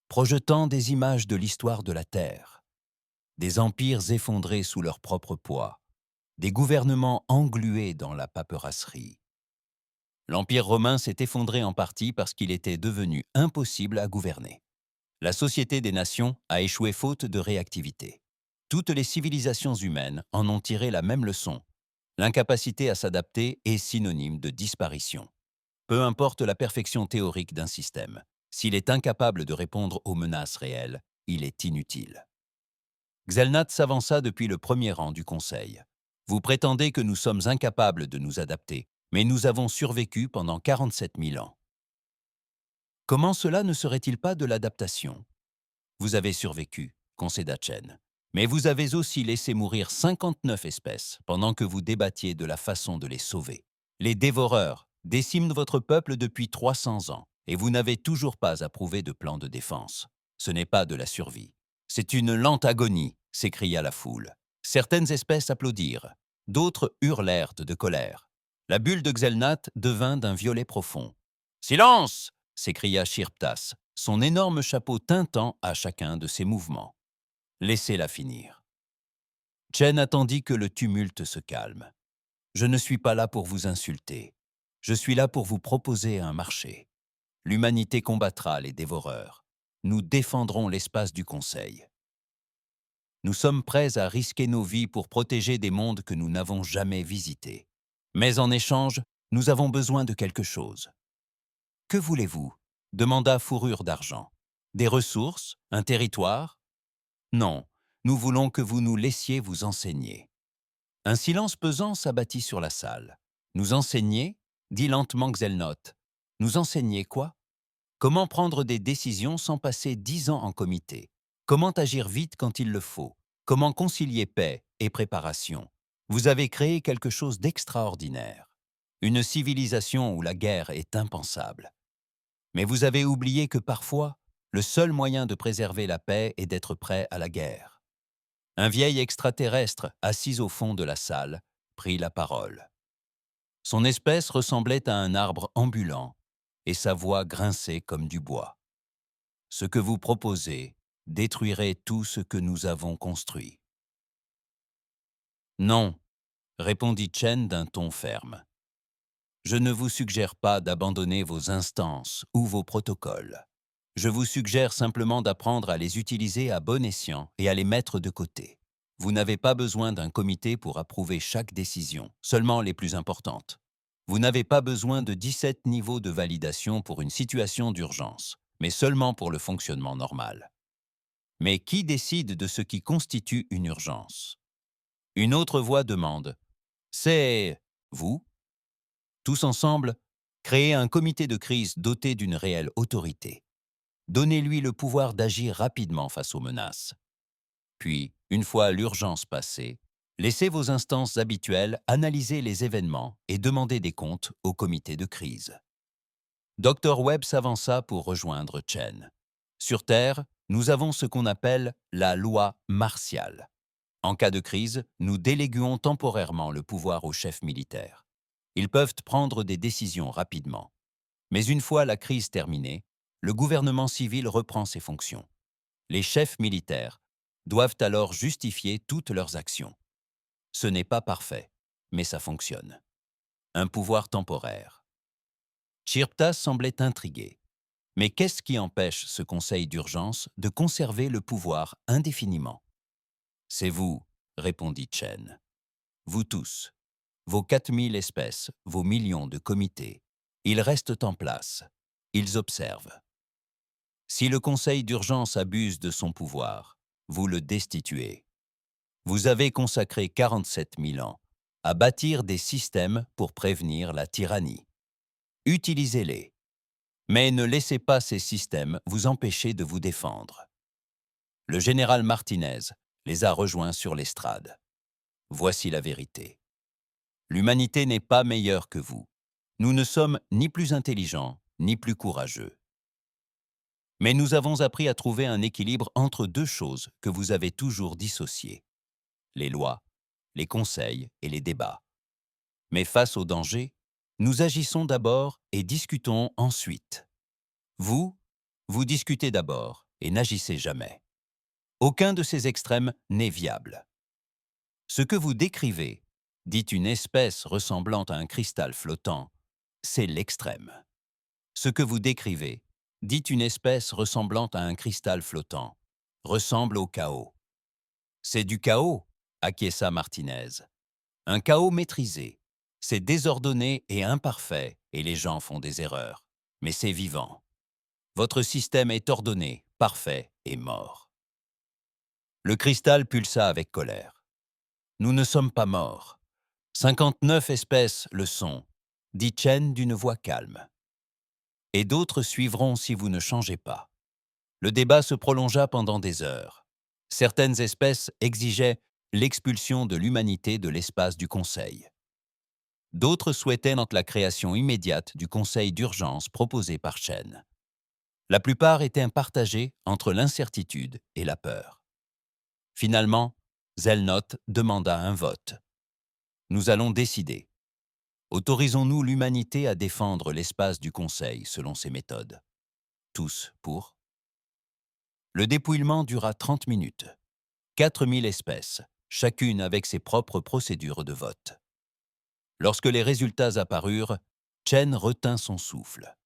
projetant des images de l'histoire de la Terre. Des empires effondrés sous leur propre poids, des gouvernements englués dans la paperasserie. L'Empire romain s'est effondré en partie parce qu'il était devenu impossible à gouverner. La Société des Nations a échoué faute de réactivité. Toutes les civilisations humaines en ont tiré la même leçon. L'incapacité à s'adapter est synonyme de disparition. Peu importe la perfection théorique d'un système, s'il est incapable de répondre aux menaces réelles, il est inutile. Xel'Nath s'avança depuis le premier rang du Conseil. Vous prétendez que nous sommes incapables de nous adapter, mais nous avons survécu pendant 47 000 ans. Comment cela ne serait-il pas de l'adaptation? Vous avez survécu, concéda Chen, mais vous avez aussi laissé mourir 59 espèces pendant que vous débattiez de la façon de les sauver. Les dévoreurs déciment votre peuple depuis 300 ans et vous n'avez toujours pas approuvé de plan de défense. Ce n'est pas de la survie. C'est une lente agonie, s'écria la foule. Certaines espèces applaudirent, d'autres hurlèrent de colère. La bulle de Xel'Nath devint d'un violet profond. « Silence !» s'écria Shirptas, son énorme chapeau tintant à chacun de ses mouvements. « Laissez-la finir. » Chen attendit que le tumulte se calme. « Je ne suis pas là pour vous insulter. Je suis là pour vous proposer un marché. L'humanité combattra les dévoreurs. Nous défendrons l'espace du Conseil. Nous sommes prêts à risquer nos vies pour protéger des mondes que nous n'avons jamais visités. Mais en échange, nous avons besoin de quelque chose. »« Que voulez-vous » demanda Fourrure d'Argent. « Des ressources? Un territoire? » ?»« Non, nous voulons que vous nous laissiez vous enseigner. » Un silence pesant s'abattit sur la salle. « Nous enseigner » dit lentement Xel'Nath. « Nous enseigner quoi » Comment prendre des décisions sans passer 10 ans en comité? Comment agir vite quand il le faut? Comment concilier paix et préparation? Vous avez créé quelque chose d'extraordinaire. Une civilisation où la guerre est impensable. Mais vous avez oublié que parfois, le seul moyen de préserver la paix est d'être prêt à la guerre. Un vieil extraterrestre, assis au fond de la salle, prit la parole. Son espèce ressemblait à un arbre ambulant, et sa voix grinçait comme du bois. Ce que vous proposez détruirait tout ce que nous avons construit. Non, répondit Chen d'un ton ferme. Je ne vous suggère pas d'abandonner vos instances ou vos protocoles. Je vous suggère simplement d'apprendre à les utiliser à bon escient et à les mettre de côté. Vous n'avez pas besoin d'un comité pour approuver chaque décision, seulement les plus importantes. Vous n'avez pas besoin de 17 niveaux de validation pour une situation d'urgence, mais seulement pour le fonctionnement normal. Mais qui décide de ce qui constitue une urgence? Une autre voix demande « C'est vous ?» Tous ensemble, créez un comité de crise doté d'une réelle autorité. Donnez-lui le pouvoir d'agir rapidement face aux menaces. Puis, une fois l'urgence passée, laissez vos instances habituelles analyser les événements et demander des comptes au comité de crise. Dr Webb s'avança pour rejoindre Chen. Sur Terre, nous avons ce qu'on appelle la loi martiale. En cas de crise, nous déléguons temporairement le pouvoir aux chefs militaires. Ils peuvent prendre des décisions rapidement. Mais une fois la crise terminée, le gouvernement civil reprend ses fonctions. Les chefs militaires doivent alors justifier toutes leurs actions. Ce n'est pas parfait, mais ça fonctionne. Un pouvoir temporaire. Chirptas semblait intrigué. Mais qu'est-ce qui empêche ce conseil d'urgence de conserver le pouvoir indéfiniment? C'est vous, répondit Chen. Vous tous, vos 4000 espèces, vos millions de comités, ils restent en place. Ils observent. Si le conseil d'urgence abuse de son pouvoir, vous le destituez. Vous avez consacré 47 000 ans à bâtir des systèmes pour prévenir la tyrannie. Utilisez-les. Mais ne laissez pas ces systèmes vous empêcher de vous défendre. Le général Martinez les a rejoints sur l'estrade. Voici la vérité. L'humanité n'est pas meilleure que vous. Nous ne sommes ni plus intelligents, ni plus courageux. Mais nous avons appris à trouver un équilibre entre deux choses que vous avez toujours dissociées. Les lois, les conseils et les débats. Mais face au danger, nous agissons d'abord et discutons ensuite. Vous, vous discutez d'abord et n'agissez jamais. Aucun de ces extrêmes n'est viable. Ce que vous décrivez, dit une espèce ressemblant à un cristal flottant, c'est l'extrême. Ce que vous décrivez, dit une espèce ressemblant à un cristal flottant, ressemble au chaos. C'est du chaos, acquiesça Martinez. Un chaos maîtrisé. C'est désordonné et imparfait, et les gens font des erreurs. Mais c'est vivant. Votre système est ordonné, parfait et mort. Le cristal pulsa avec colère. Nous ne sommes pas morts. 59 espèces le sont, dit Chen d'une voix calme. Et d'autres suivront si vous ne changez pas. Le débat se prolongea pendant des heures. Certaines espèces exigeaient l'expulsion de l'humanité de l'espace du Conseil. D'autres souhaitaient la création immédiate du Conseil d'urgence proposé par Chen. La plupart étaient partagés entre l'incertitude et la peur. Finalement, Zelnoth demanda un vote. Nous allons décider. Autorisons-nous l'humanité à défendre l'espace du Conseil selon ses méthodes? Tous pour. Le dépouillement dura 30 minutes. 4000 espèces, chacune avec ses propres procédures de vote. Lorsque les résultats apparurent, Chen retint son souffle.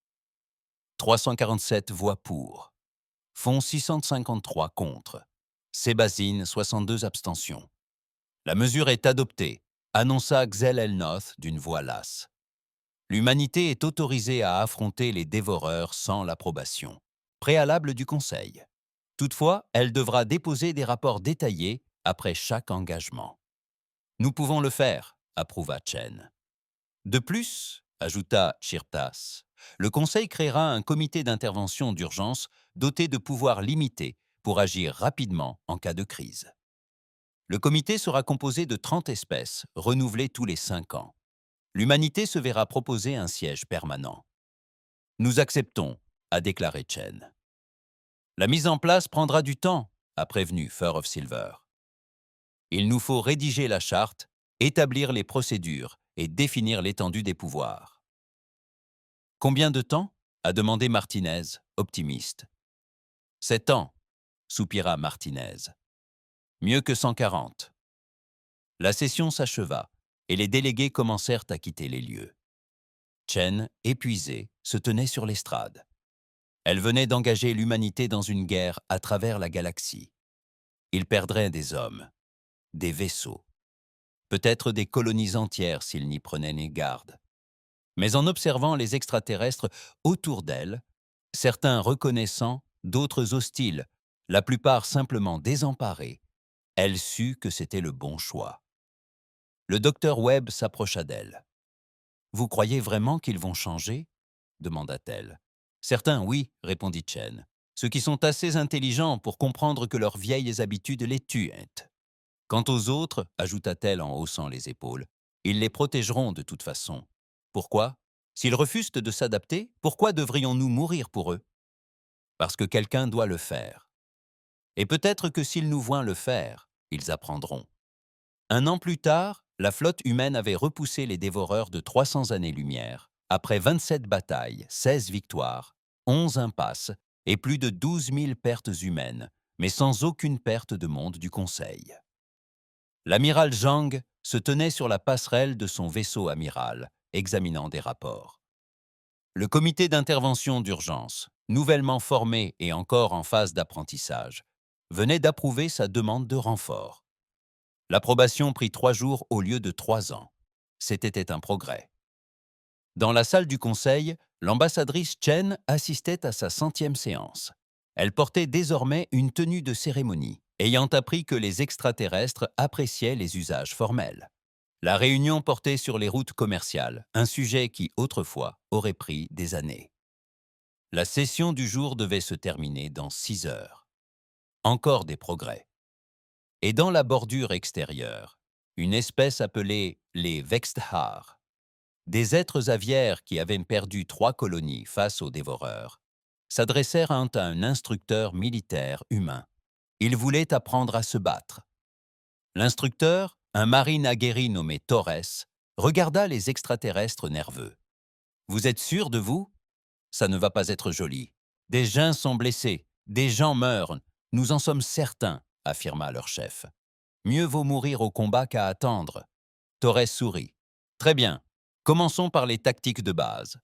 347 voix pour. Font 653 contre. Sébazine, 62 abstentions. La mesure est adoptée, annonça Xel Elnoth d'une voix lasse. L'humanité est autorisée à affronter les dévoreurs sans l'approbation, préalable du Conseil. Toutefois, elle devra déposer des rapports détaillés après chaque engagement. Nous pouvons le faire, approuva Chen. De plus, ajouta Chirptas, Le Conseil créera un comité d'intervention d'urgence doté de pouvoirs limités pour agir rapidement en cas de crise. Le comité sera composé de 30 espèces, renouvelées tous les 5 ans. L'humanité se verra proposer un siège permanent. Nous acceptons, a déclaré Chen. La mise en place prendra du temps, a prévenu Fur of Silver. Il nous faut rédiger la charte, établir les procédures et définir l'étendue des pouvoirs. Combien de temps a demandé Martinez, optimiste. 7 ans, soupira Martinez. Mieux que 140. La session s'acheva et les délégués commencèrent à quitter les lieux. Chen, épuisée, se tenait sur l'estrade. Elle venait d'engager l'humanité dans une guerre à travers la galaxie. Il perdrait des hommes, des vaisseaux, peut-être des colonies entières s'il n'y prenait ni garde. Mais en observant les extraterrestres autour d'elle, certains reconnaissants, d'autres hostiles, la plupart simplement désemparés, elle sut que c'était le bon choix. Le docteur Webb s'approcha d'elle. « Vous croyez vraiment qu'ils vont changer ?» demanda-t-elle. « Certains, oui, répondit Chen. Ceux qui sont assez intelligents pour comprendre que leurs vieilles habitudes les tuent. Quant aux autres, ajouta-t-elle en haussant les épaules, ils les protégeront de toute façon. Pourquoi? S'ils refusent de s'adapter, pourquoi devrions-nous mourir pour eux? Parce que quelqu'un doit le faire. Et peut-être que s'ils nous voient le faire, ils apprendront. Un an plus tard, la flotte humaine avait repoussé les dévoreurs de 300 années-lumière, après 27 batailles, 16 victoires, 11 impasses et plus de 12 000 pertes humaines, mais sans aucune perte de monde du Conseil. L'amiral Zhang se tenait sur la passerelle de son vaisseau amiral, examinant des rapports. Le comité d'intervention d'urgence, nouvellement formé et encore en phase d'apprentissage, venait d'approuver sa demande de renfort. L'approbation prit 3 jours au lieu de 3 ans. C'était un progrès. Dans la salle du conseil, l'ambassadrice Chen assistait à sa 100e séance. Elle portait désormais une tenue de cérémonie, ayant appris que les extraterrestres appréciaient les usages formels. La réunion portait sur les routes commerciales, un sujet qui, autrefois, aurait pris des années. La session du jour devait se terminer dans 6 heures. Encore des progrès. Et dans la bordure extérieure, une espèce appelée les Vexthar, des êtres aviaires qui avaient perdu 3 colonies face aux dévoreurs, s'adressèrent à un instructeur militaire humain. Ils voulaient apprendre à se battre. L'instructeur, un marine aguerri nommé Torres, regarda les extraterrestres nerveux. « Vous êtes sûr de vous? Ça ne va pas être joli. Des gens sont blessés, des gens meurent, nous en sommes certains, affirma leur chef. Mieux vaut mourir au combat qu'à attendre. Torres sourit. Très bien, commençons par les tactiques de base.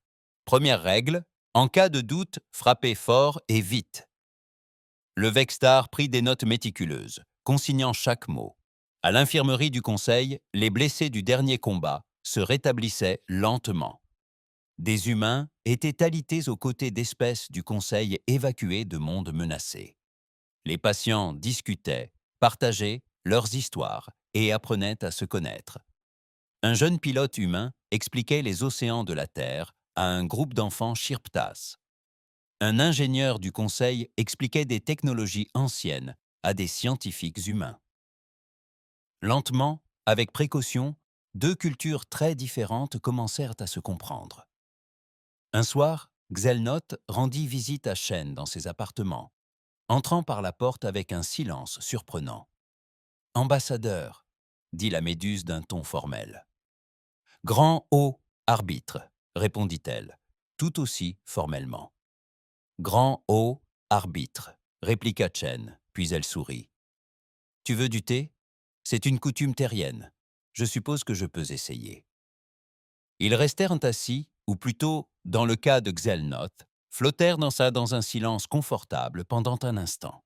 Première règle, en cas de doute, frappez fort et vite. Le Vextar prit des notes méticuleuses, consignant chaque mot. À l'infirmerie du Conseil, les blessés du dernier combat se rétablissaient lentement. Des humains étaient alités aux côtés d'espèces du Conseil évacuées de mondes menacés. Les patients discutaient, partageaient leurs histoires et apprenaient à se connaître. Un jeune pilote humain expliquait les océans de la Terre à un groupe d'enfants Shirptas. Un ingénieur du Conseil expliquait des technologies anciennes à des scientifiques humains. Lentement, avec précaution, 2 cultures très différentes commencèrent à se comprendre. Un soir, Xelnoth rendit visite à Shen dans ses appartements, entrant par la porte avec un silence surprenant. « Ambassadeur », dit la méduse d'un ton formel. « Grand haut arbitre », répondit-elle, tout aussi formellement. « Grand haut arbitre », répliqua Chen, puis elle sourit. « Tu veux du thé? C'est une coutume terrienne. Je suppose que je peux essayer. » Ils restèrent assis, ou plutôt, dans le cas de Xelnoth, flottèrent dans un silence confortable pendant un instant.